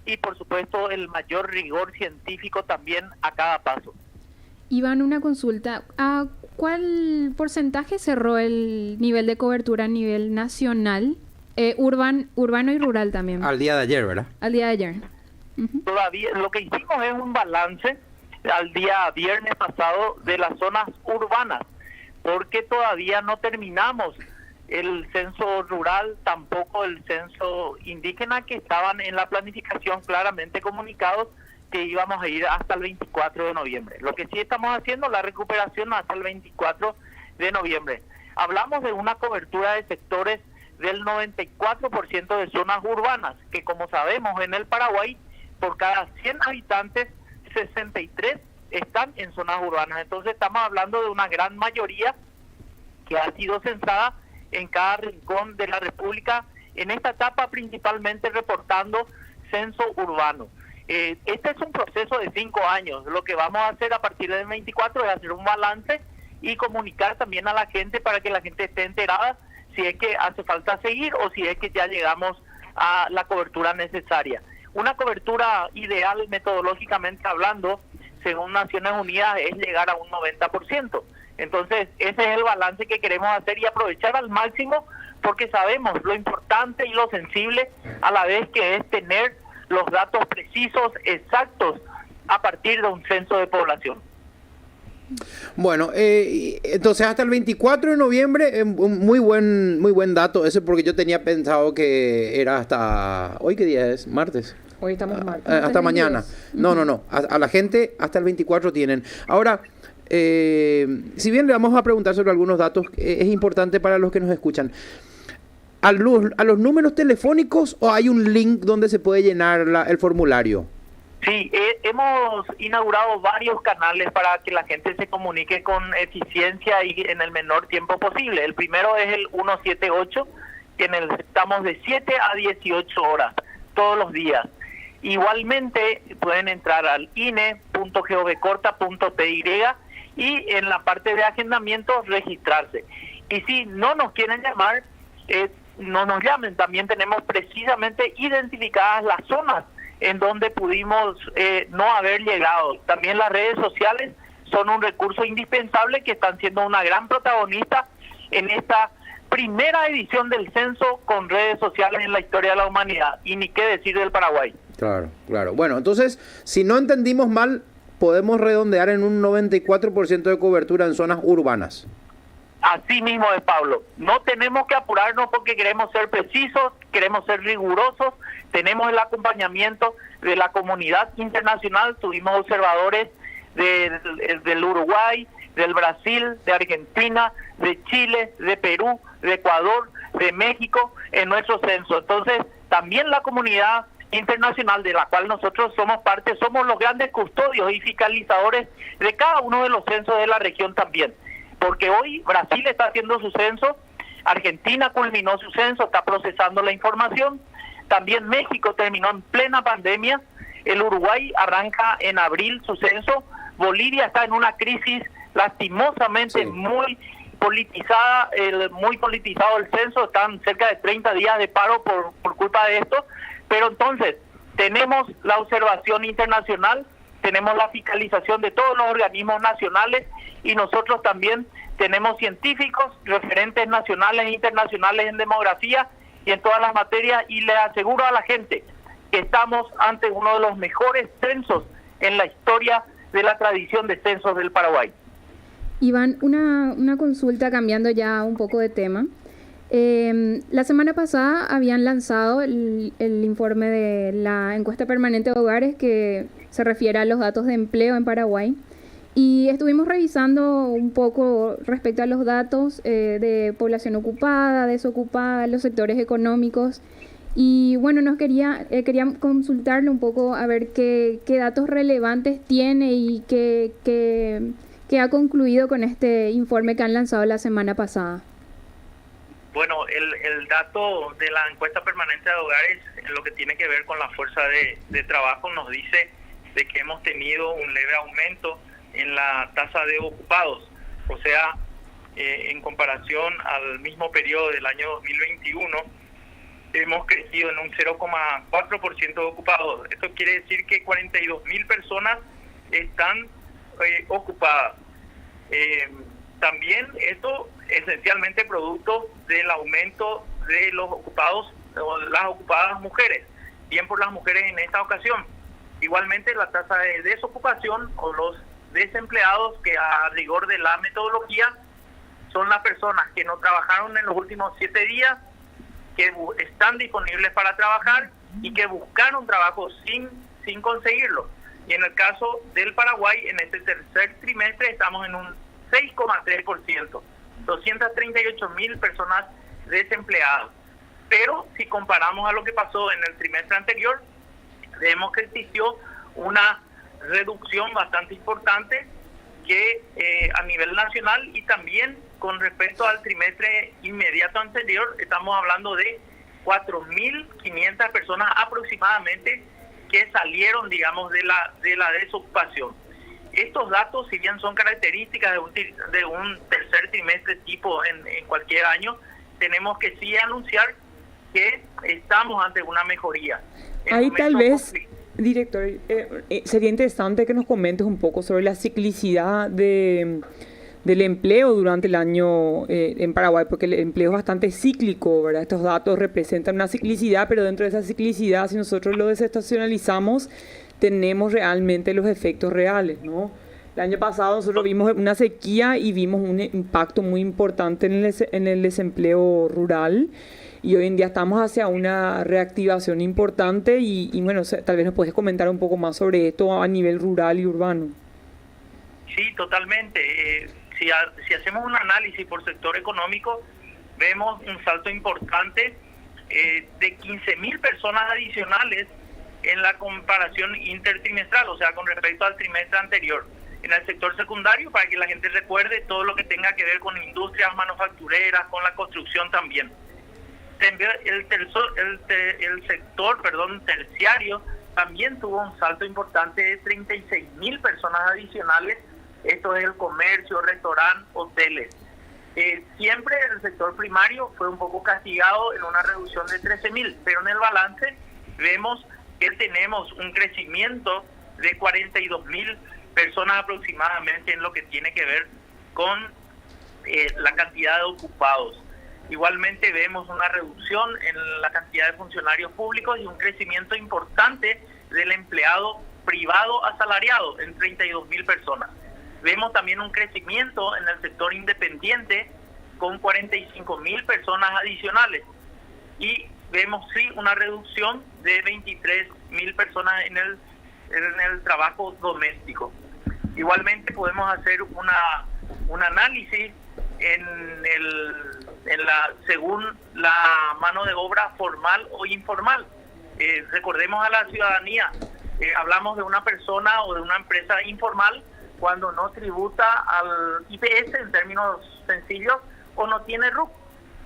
[SPEAKER 6] y por supuesto el mayor rigor científico también a cada paso.
[SPEAKER 7] Iván, una consulta. ¿A cuál porcentaje cerró el nivel de cobertura a nivel nacional? Urbano y rural también.
[SPEAKER 3] Al día de ayer, ¿verdad?
[SPEAKER 7] Al día de ayer.
[SPEAKER 6] Todavía lo que hicimos es un balance al día viernes pasado de las zonas urbanas, porque todavía no terminamos el censo rural, tampoco el censo indígena, que estaban en la planificación claramente comunicados que íbamos a ir hasta el 24 de noviembre. Lo que sí estamos haciendo, la recuperación hasta el 24 de noviembre. Hablamos de una cobertura de sectores del 94% de zonas urbanas, que como sabemos en el Paraguay, por cada 100 habitantes, 63 están en zonas urbanas. Entonces estamos hablando de una gran mayoría que ha sido censada en cada rincón de la República, en esta etapa principalmente reportando censo urbano. Este es un proceso de 5 años. Lo que vamos a hacer a partir del 24 es hacer un balance y comunicar también a la gente para que la gente esté enterada si es que hace falta seguir o si es que ya llegamos a la cobertura necesaria. Una cobertura ideal metodológicamente hablando, según Naciones Unidas, es llegar a un 90%. Entonces, ese es el balance que queremos hacer y aprovechar al máximo porque sabemos lo importante y lo sensible a la vez que es tener los datos precisos, exactos, a partir de un censo de población.
[SPEAKER 3] Bueno, entonces hasta el 24 de noviembre, muy buen dato ese, porque yo tenía pensado que era hasta... ¿Hoy qué día es? ¿Martes?
[SPEAKER 4] Hoy estamos martes.
[SPEAKER 3] Hasta mañana. No. A la gente hasta el 24 tienen. Ahora, si bien le vamos a preguntar sobre algunos datos, es importante para los que nos escuchan. ¿A los números telefónicos o hay un link donde se puede llenar el formulario?
[SPEAKER 6] Sí, hemos inaugurado varios canales para que la gente se comunique con eficiencia y en el menor tiempo posible. El primero es el 178, que estamos de 7 a 18 horas todos los días. Igualmente pueden entrar al ine.govcorta.py y en la parte de agendamiento registrarse. Y si no nos quieren llamar, no nos llamen. También tenemos precisamente identificadas las zonas en donde pudimos no haber llegado. También las redes sociales son un recurso indispensable que están siendo una gran protagonista en esta primera edición del censo con redes sociales en la historia de la humanidad. Y ni qué decir del Paraguay.
[SPEAKER 3] Claro. Bueno, entonces, si no entendimos mal, podemos redondear en un 94% de cobertura en zonas urbanas.
[SPEAKER 6] Así mismo es, Pablo. No tenemos que apurarnos porque queremos ser precisos, queremos ser rigurosos. Tenemos el acompañamiento de la comunidad internacional. Tuvimos observadores del Uruguay, del Brasil, de Argentina, de Chile, de Perú, de Ecuador, de México en nuestro censo. Entonces, también la comunidad internacional de la cual nosotros somos parte, somos los grandes custodios y fiscalizadores de cada uno de los censos de la región también. Porque hoy Brasil está haciendo su censo, Argentina culminó su censo, está procesando la información, también México terminó en plena pandemia, el Uruguay arranca en abril su censo, Bolivia está en una crisis lastimosamente muy politizada, muy politizado el censo, están cerca de 30 días de paro por culpa de esto, pero entonces tenemos la observación internacional, tenemos la fiscalización de todos los organismos nacionales y nosotros también tenemos científicos, referentes nacionales e internacionales en demografía y en todas las materias, y le aseguro a la gente que estamos ante uno de los mejores censos en la historia de la tradición de censos del Paraguay.
[SPEAKER 7] Iván, una consulta cambiando ya un poco de tema. La semana pasada habían lanzado el informe de la encuesta permanente de hogares que se refiere a los datos de empleo en Paraguay. Y estuvimos revisando un poco respecto a los datos de población ocupada, desocupada, los sectores económicos. Y bueno, queríamos consultarle un poco a ver qué datos relevantes tiene y qué ha concluido con este informe que han lanzado la semana pasada.
[SPEAKER 6] Bueno, el dato de la encuesta permanente de hogares en lo que tiene que ver con la fuerza de trabajo nos dice de que hemos tenido un leve aumento en la tasa de ocupados, o sea, en comparación al mismo periodo del año 2021, hemos crecido en un 0,4% de ocupados. Esto quiere decir que 42.000 personas están ocupadas. También esto esencialmente producto del aumento de los ocupados o las ocupadas mujeres, bien por las mujeres en esta ocasión. Igualmente la tasa de desocupación o los desempleados, que a rigor de la metodología son las personas que no trabajaron en los últimos 7 días, que están disponibles para trabajar y que buscaron trabajo sin conseguirlo. Y en el caso del Paraguay, en este tercer trimestre estamos en un 6,3%, 238.000 personas desempleadas. Pero si comparamos a lo que pasó en el trimestre anterior, vemos que existió una reducción bastante importante que a nivel nacional y también con respecto al trimestre inmediato anterior, estamos hablando de 4.500 personas aproximadamente que salieron, digamos, de la desocupación. Estos datos, si bien son características de un tercer trimestre tipo en cualquier año, tenemos que sí anunciar que estamos ante una mejoría.
[SPEAKER 4] Ahí tal vez, director, sería interesante que nos comentes un poco sobre la ciclicidad del empleo durante el año en Paraguay, porque el empleo es bastante cíclico, ¿verdad? Estos datos representan una ciclicidad, pero dentro de esa ciclicidad, si nosotros lo desestacionalizamos, tenemos realmente los efectos reales, ¿no? El año pasado nosotros vimos una sequía y vimos un impacto muy importante en el desempleo rural, y hoy en día estamos hacia una reactivación importante y bueno, tal vez nos puedes comentar un poco más sobre esto a nivel rural y urbano.
[SPEAKER 6] Sí, totalmente. Si hacemos un análisis por sector económico, vemos un salto importante de 15.000 personas adicionales en la comparación intertrimestral, o sea, con respecto al trimestre anterior. En el sector secundario, para que la gente recuerde todo lo que tenga que ver con industrias manufactureras, con la construcción también. El sector terciario también tuvo un salto importante de 36.000 personas adicionales. Esto es el comercio, restaurantes, hoteles. Siempre el sector primario fue un poco castigado en una reducción de 13.000, pero en el balance vemos que tenemos un crecimiento de 42.000 personas aproximadamente en lo que tiene que ver con la cantidad de ocupados. Igualmente vemos una reducción en la cantidad de funcionarios públicos y un crecimiento importante del empleado privado asalariado en 32.000 personas. Vemos también un crecimiento en el sector independiente con 45.000 personas adicionales. Y vemos sí una reducción de 23.000 personas en el trabajo doméstico. Igualmente podemos hacer un análisis según la mano de obra formal o informal. Recordemos a la ciudadanía, hablamos de una persona o de una empresa informal cuando no tributa al IPS en términos sencillos o no tiene RUC.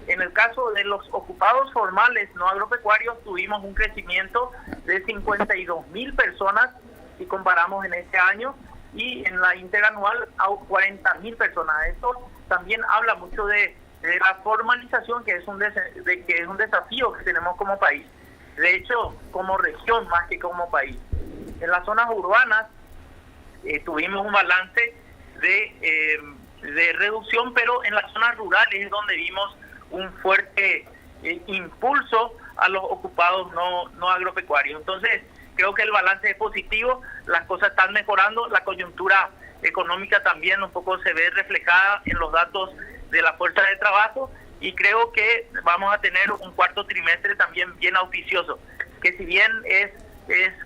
[SPEAKER 6] En el caso de los ocupados formales no agropecuarios tuvimos un crecimiento de 52.000 personas si comparamos en este año, y en la interanual a 40.000 personas. Esto también habla mucho de la formalización, que es un desafío que tenemos como país. De hecho, como región más que como país. En las zonas urbanas tuvimos un balance de reducción, pero en las zonas rurales es donde vimos un fuerte impulso a los ocupados no agropecuarios. Entonces, creo que el balance es positivo, las cosas están mejorando, la coyuntura económica también un poco se ve reflejada en los datos de la fuerza de trabajo, y creo que vamos a tener un cuarto trimestre también bien auspicioso, que si bien es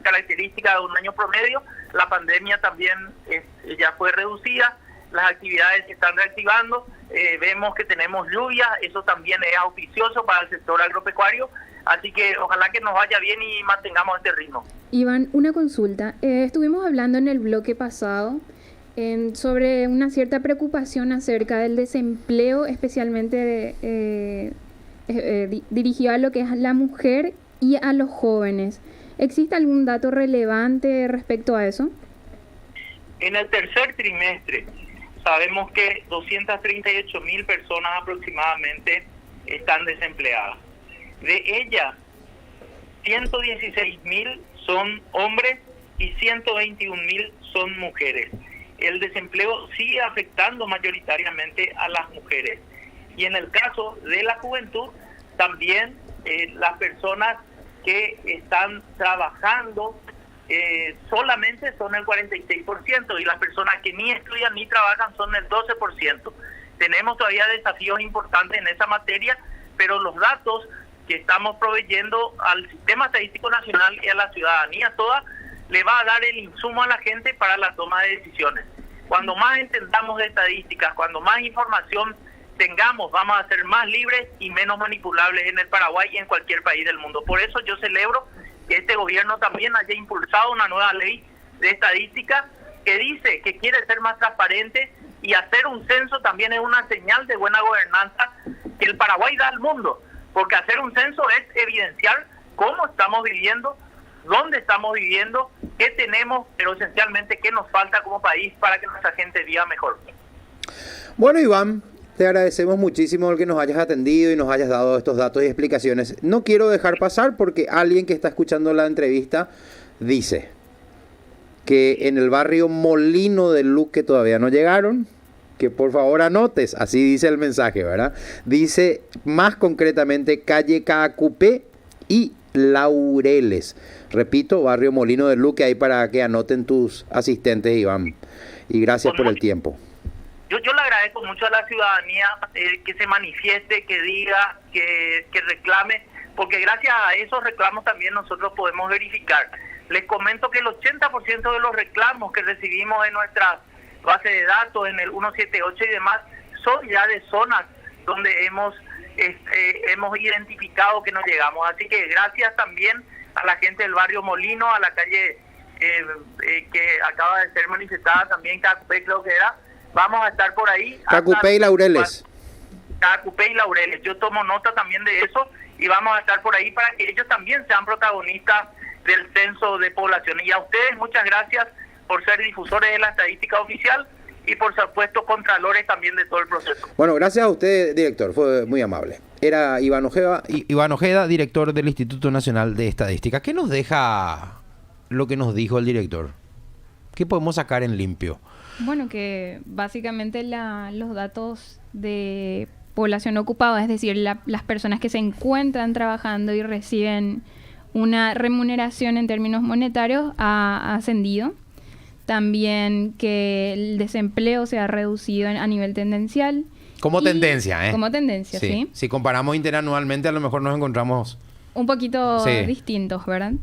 [SPEAKER 6] característica de un año promedio, la pandemia también ya fue reducida, las actividades se están reactivando, vemos que tenemos lluvia, eso también es auspicioso para el sector agropecuario, así que ojalá que nos vaya bien y mantengamos este ritmo.
[SPEAKER 7] Iván, una consulta. Estuvimos hablando en el bloque pasado sobre una cierta preocupación acerca del desempleo, especialmente dirigido a lo que es la mujer y a los jóvenes. ¿Existe algún dato relevante respecto a eso?
[SPEAKER 6] En el tercer trimestre sabemos que 238.000 personas aproximadamente están desempleadas. De ellas, 116.000 son hombres y 121.000 son mujeres. El desempleo sigue afectando mayoritariamente a las mujeres. Y en el caso de la juventud, también las personas que están trabajando solamente son el 46%, y las personas que ni estudian ni trabajan son el 12%. Tenemos todavía desafíos importantes en esa materia, pero los datos que estamos proveyendo al Sistema Estadístico Nacional y a la ciudadanía toda le va a dar el insumo a la gente para la toma de decisiones. Cuando más entendamos de estadísticas, cuando más información tengamos, vamos a ser más libres y menos manipulables en el Paraguay y en cualquier país del mundo. Por eso yo celebro que este gobierno también haya impulsado una nueva ley de estadística que dice que quiere ser más transparente, y hacer un censo también es una señal de buena gobernanza que el Paraguay da al mundo, porque hacer un censo es evidenciar cómo estamos viviendo, dónde estamos viviendo, qué tenemos, pero esencialmente qué nos falta como país para que nuestra gente viva mejor.
[SPEAKER 3] Bueno, Iván, te agradecemos muchísimo el que nos hayas atendido y nos hayas dado estos datos y explicaciones. No quiero dejar pasar porque alguien que está escuchando la entrevista dice que en el barrio Molino del Luque todavía no llegaron, que por favor anotes, así dice el mensaje, ¿verdad? Dice más concretamente calle Caacupé y Laureles. Repito, barrio Molino del Luque, ahí para que anoten tus asistentes, Iván. Y gracias por el tiempo.
[SPEAKER 6] Yo le agradezco mucho a la ciudadanía que se manifieste, que diga, que reclame, porque gracias a esos reclamos también nosotros podemos verificar. Les comento que el 80% de los reclamos que recibimos en nuestra base de datos, en el 178 y demás, son ya de zonas donde hemos identificado que no llegamos. Así que gracias también a la gente del barrio Molino, a la calle que acaba de ser manifestada también, Cacupé creo que era. Vamos a estar por ahí.
[SPEAKER 3] Cacupé y Laureles.
[SPEAKER 6] Cacupé y Laureles. Yo tomo nota también de eso y vamos a estar por ahí para que ellos también sean protagonistas del censo de población. Y a ustedes muchas gracias por ser difusores de la estadística oficial y por supuesto contralores también de todo el proceso.
[SPEAKER 3] Bueno, gracias a usted, director, fue muy amable. Era Iván Ojeda, director del Instituto Nacional de Estadística. ¿Qué nos deja lo que nos dijo el director? ¿Qué podemos sacar en limpio?
[SPEAKER 7] Bueno, que básicamente los datos de población ocupada, es decir, las personas que se encuentran trabajando y reciben una remuneración en términos monetarios, ha ascendido. También que el desempleo se ha reducido a nivel tendencial.
[SPEAKER 3] Como tendencia, ¿eh?
[SPEAKER 7] Como tendencia, sí.
[SPEAKER 3] Si comparamos interanualmente, a lo mejor nos encontramos
[SPEAKER 7] un poquito distintos, ¿verdad?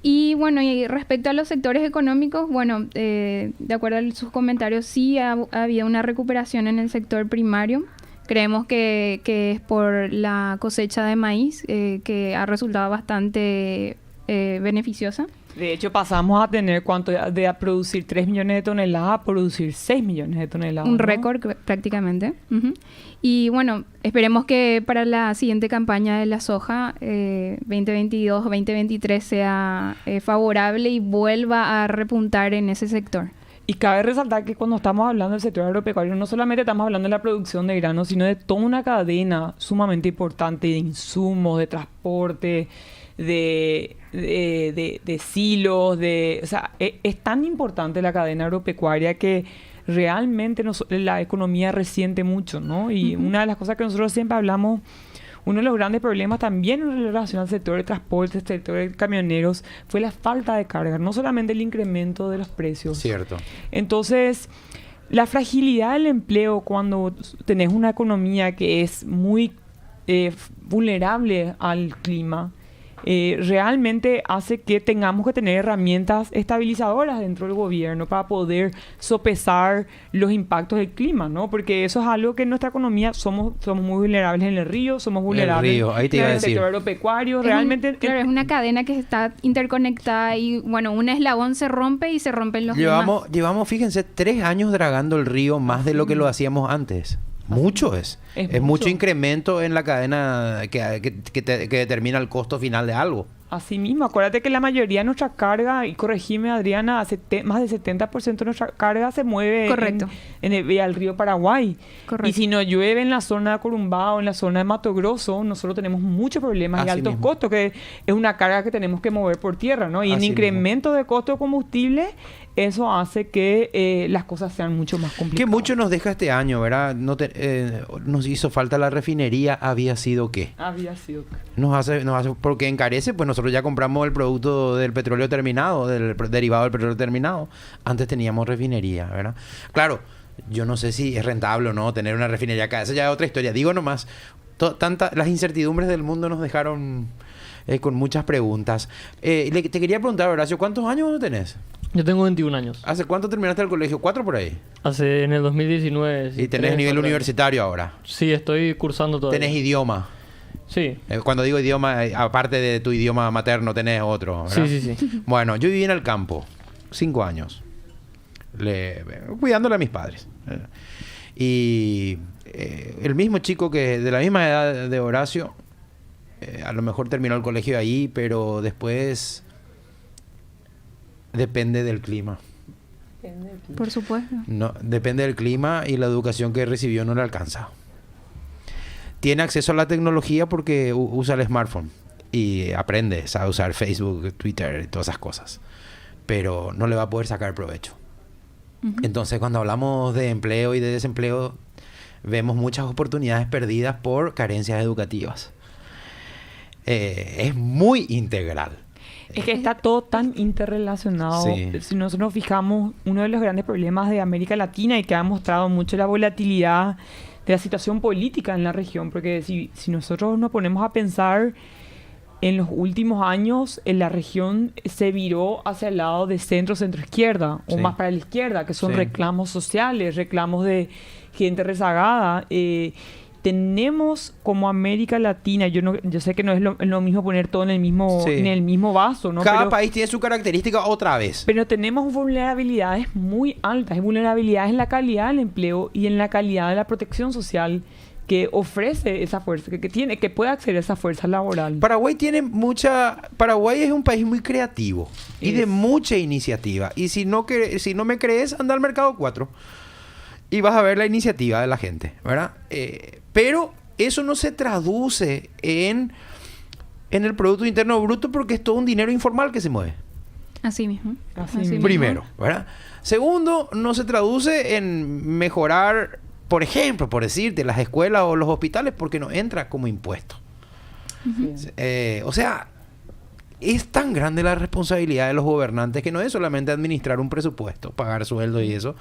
[SPEAKER 7] Y bueno, y respecto a los sectores económicos, bueno, de acuerdo a sus comentarios, sí ha habido una recuperación en el sector primario. Creemos que es por la cosecha de maíz, que ha resultado bastante beneficiosa.
[SPEAKER 4] De hecho, pasamos a tener de producir 3 millones de toneladas a producir 6 millones de toneladas.
[SPEAKER 7] Un récord prácticamente. Uh-huh. Y bueno, esperemos que para la siguiente campaña de la soja 2022-2023 sea favorable y vuelva a repuntar en ese sector.
[SPEAKER 4] Y cabe resaltar que cuando estamos hablando del sector agropecuario, no solamente estamos hablando de la producción de granos, sino de toda una cadena sumamente importante de insumos, de transporte, de silos, o sea, es tan importante la cadena agropecuaria que realmente la economía resiente mucho, ¿no? Y una de las cosas que nosotros siempre hablamos, uno de los grandes problemas también en relación al sector de transporte, al sector de camioneros, fue la falta de carga, no solamente el incremento de los precios.
[SPEAKER 3] Cierto.
[SPEAKER 4] Entonces, la fragilidad del empleo cuando tenés una economía que es muy vulnerable al clima, realmente hace que tengamos que tener herramientas estabilizadoras dentro del gobierno para poder sopesar los impactos del clima, ¿no? Porque eso es algo que en nuestra economía somos muy vulnerables en el río, somos vulnerables
[SPEAKER 3] ahí te iba a
[SPEAKER 4] en el
[SPEAKER 3] decir.
[SPEAKER 4] sector agropecuario. Realmente...
[SPEAKER 7] Claro, es una cadena que está interconectada y, bueno, un eslabón se rompe y se rompen los demás.
[SPEAKER 3] Llevamos, fíjense, 3 años dragando el río más de lo que lo hacíamos antes. Mucho es. Es mucho incremento en la cadena que determina el costo final de algo.
[SPEAKER 4] Así mismo, acuérdate que la mayoría de nuestra carga, y corregime Adriana, más del 70% de nuestra carga se mueve al río Paraguay. Correcto. Y si no llueve en la zona de Corumbá, en la zona de Mato Grosso, nosotros tenemos muchos problemas y altos costos, que es una carga que tenemos que mover por tierra, ¿no? Y el incremento de costo de combustible, eso hace que las cosas sean mucho más complicadas.
[SPEAKER 3] Que mucho nos deja este año, ¿verdad? Nos hizo falta la refinería, ¿había sido qué?
[SPEAKER 4] Había sido qué.
[SPEAKER 3] Nos hace, porque encarece, pues nosotros ya compramos el producto del petróleo terminado, derivado del petróleo terminado. Antes teníamos refinería, ¿verdad? Claro, yo no sé si es rentable o no tener una refinería acá. Esa ya es otra historia. Digo nomás, las incertidumbres del mundo nos dejaron con muchas preguntas. Te quería preguntar, Horacio, ¿cuántos años tenés?
[SPEAKER 5] Yo tengo 21 años.
[SPEAKER 3] ¿Hace cuánto terminaste el colegio? ¿4 por ahí?
[SPEAKER 5] En el 2019.
[SPEAKER 3] ¿Y tenés nivel universitario ahora?
[SPEAKER 5] Sí, estoy cursando todavía.
[SPEAKER 3] ¿Tenés idioma?
[SPEAKER 5] Sí.
[SPEAKER 3] Cuando digo idioma, aparte de tu idioma materno, tenés otro, ¿verdad?
[SPEAKER 5] Sí.
[SPEAKER 3] Bueno, yo viví en el campo 5 años. Cuidándole a mis padres. Y el mismo chico que de la misma edad de Horacio, a lo mejor terminó el colegio ahí, pero después depende del clima.
[SPEAKER 7] Por supuesto.
[SPEAKER 3] No, depende del clima y la educación que recibió no le alcanza. Tiene acceso a la tecnología porque usa el smartphone y aprende, sabe usar Facebook, Twitter y todas esas cosas. Pero no le va a poder sacar provecho. Entonces, cuando hablamos de empleo y de desempleo, vemos muchas oportunidades perdidas por carencias educativas. Es muy integral.
[SPEAKER 4] Es que está todo tan interrelacionado. Sí. Si nosotros nos fijamos, uno de los grandes problemas de América Latina y que ha mostrado mucho la volatilidad de la situación política en la región, porque si nosotros nos ponemos a pensar en los últimos años, en la región se viró hacia el lado de centro-izquierda, o más para la izquierda, que son reclamos sociales, reclamos de gente rezagada. Tenemos como América Latina, yo sé que no es lo mismo poner todo en el mismo vaso, ¿no?
[SPEAKER 3] Cada país tiene su característica otra vez.
[SPEAKER 4] Pero tenemos vulnerabilidades muy altas, hay vulnerabilidades en la calidad del empleo y en la calidad de la protección social que ofrece esa fuerza, que puede acceder a esa fuerza laboral.
[SPEAKER 3] Paraguay es un país muy creativo y de mucha iniciativa. Y si no me crees, anda al Mercado 4 y vas a ver la iniciativa de la gente, ¿verdad? Pero eso no se traduce en el Producto Interno Bruto porque es todo un dinero informal que se mueve.
[SPEAKER 7] Así mismo.
[SPEAKER 3] Primero, ¿verdad? Segundo, no se traduce en mejorar, por ejemplo, por decirte, las escuelas o los hospitales porque no entra como impuesto. O sea, es tan grande la responsabilidad de los gobernantes que no es solamente administrar un presupuesto, pagar sueldos y eso.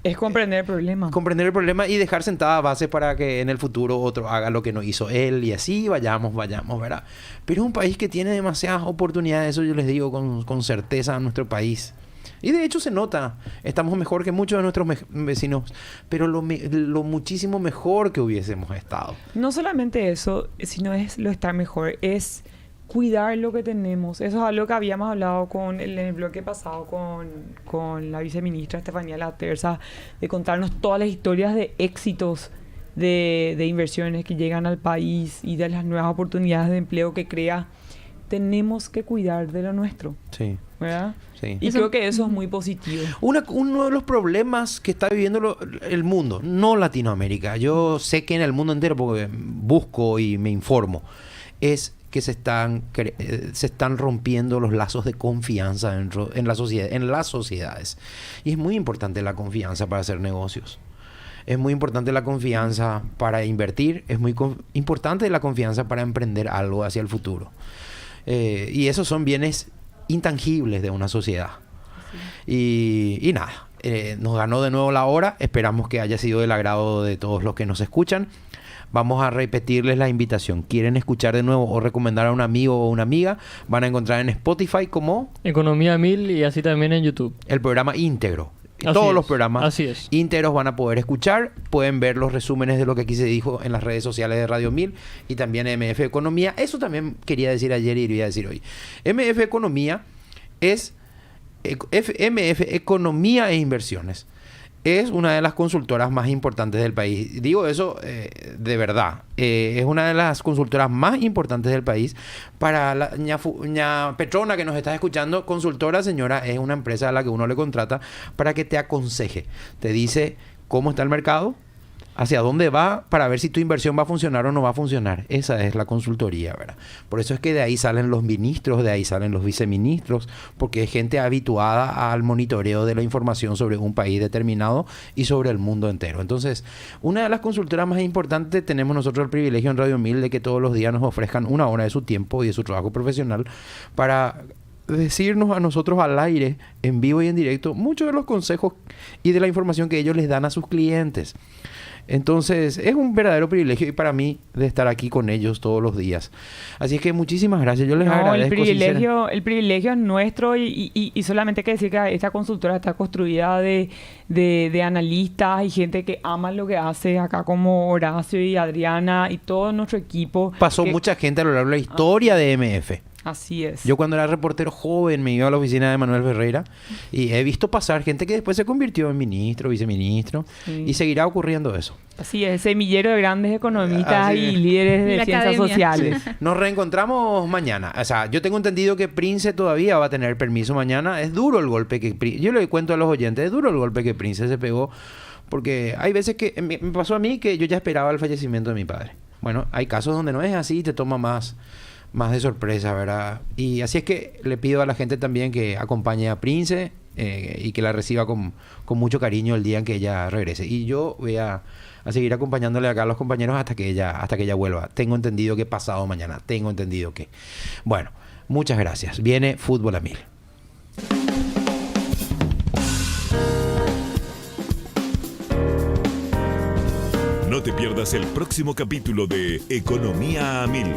[SPEAKER 4] Es comprender el problema.
[SPEAKER 3] Comprender el problema y dejar sentada bases para que en el futuro otro haga lo que no hizo él y así vayamos, ¿verdad? Pero es un país que tiene demasiadas oportunidades, eso yo les digo con certeza a nuestro país. Y de hecho se nota, estamos mejor que muchos de nuestros vecinos, pero lo muchísimo mejor que hubiésemos estado.
[SPEAKER 4] No solamente eso, sino es lo estar mejor, es cuidar lo que tenemos. Eso es algo que habíamos hablado en el bloque pasado con la viceministra Estefanía Laterza, de contarnos todas las historias de éxitos de inversiones que llegan al país y de las nuevas oportunidades de empleo que crea. Tenemos que cuidar de lo nuestro.
[SPEAKER 3] Sí.
[SPEAKER 4] ¿Verdad?
[SPEAKER 3] Sí.
[SPEAKER 4] Y creo que eso es muy positivo.
[SPEAKER 3] Uno de los problemas que está viviendo el mundo, no Latinoamérica, yo sé que en el mundo entero, porque busco y me informo, es que se están rompiendo los lazos de confianza en las sociedades. Y es muy importante la confianza para hacer negocios. Es muy importante la confianza para invertir. Es muy importante la confianza para emprender algo hacia el futuro. Y esos son bienes intangibles de una sociedad. Y nada, nos ganó de nuevo la hora. Esperamos que haya sido del agrado de todos los que nos escuchan. Vamos a repetirles la invitación. ¿Quieren escuchar de nuevo o recomendar a un amigo o una amiga? Van a encontrar en Spotify como
[SPEAKER 5] Economía 1000 y así también en YouTube.
[SPEAKER 3] el programa íntegro.
[SPEAKER 5] Así
[SPEAKER 3] Todos
[SPEAKER 5] es,
[SPEAKER 3] los programas
[SPEAKER 5] así es.
[SPEAKER 3] íntegros van a poder escuchar. Pueden ver los resúmenes de lo que aquí se dijo en las redes sociales de Radio 1000 y también MF Economía. Eso también quería decir ayer y voy a decir hoy. MF Economía es MF Economía e Inversiones. Es una de las consultoras más importantes del país. Digo eso de verdad. Es una de las consultoras más importantes del país. Para la ña Petrona que nos está escuchando, consultora, señora, es una empresa a la que uno le contrata para que te aconseje. Te dice cómo está el mercado, hacia dónde va, para ver si tu inversión va a funcionar o no va a funcionar. Esa es la consultoría, ¿verdad? Por eso es que de ahí salen los ministros, de ahí salen los viceministros, porque es gente habituada al monitoreo de la información sobre un país determinado y sobre el mundo entero. Entonces, una de las consultoras más importantes, tenemos nosotros el privilegio en Radio 1000 de que todos los días nos ofrezcan una hora de su tiempo y de su trabajo profesional para decirnos a nosotros al aire, en vivo y en directo, muchos de los consejos y de la información que ellos les dan a sus clientes. Entonces, es un verdadero privilegio y para mí de estar aquí con ellos todos los días. Así es que muchísimas gracias. Yo les agradezco.
[SPEAKER 4] El privilegio es nuestro y solamente hay que decir que esta consultora está construida de analistas y gente que ama lo que hace acá, como Horacio y Adriana y todo nuestro equipo.
[SPEAKER 3] Pasó mucha gente a lo largo de la historia de MF.
[SPEAKER 4] Así es.
[SPEAKER 3] Yo cuando era reportero joven me iba a la oficina de Manuel Ferreira y he visto pasar gente que después se convirtió en ministro, viceministro, y seguirá ocurriendo eso.
[SPEAKER 4] Así es, semillero de grandes economistas y líderes de ciencias sociales.
[SPEAKER 3] Sí. Nos reencontramos mañana. O sea, yo tengo entendido que Prince todavía va a tener permiso mañana. Es duro el golpe que yo le cuento a los oyentes, es duro el golpe que Prince se pegó, porque hay veces que me pasó a mí que yo ya esperaba el fallecimiento de mi padre. Bueno, hay casos donde no es así y te toma más de sorpresa, ¿verdad? Y así es que le pido a la gente también que acompañe a Prince y que la reciba con mucho cariño el día en que ella regrese. Y yo voy a seguir acompañándole acá a los compañeros hasta que ella vuelva. Tengo entendido que pasado mañana. Tengo entendido que... Bueno, muchas gracias. Viene Fútbol a 1000.
[SPEAKER 14] No te pierdas el próximo capítulo de Economía a 1000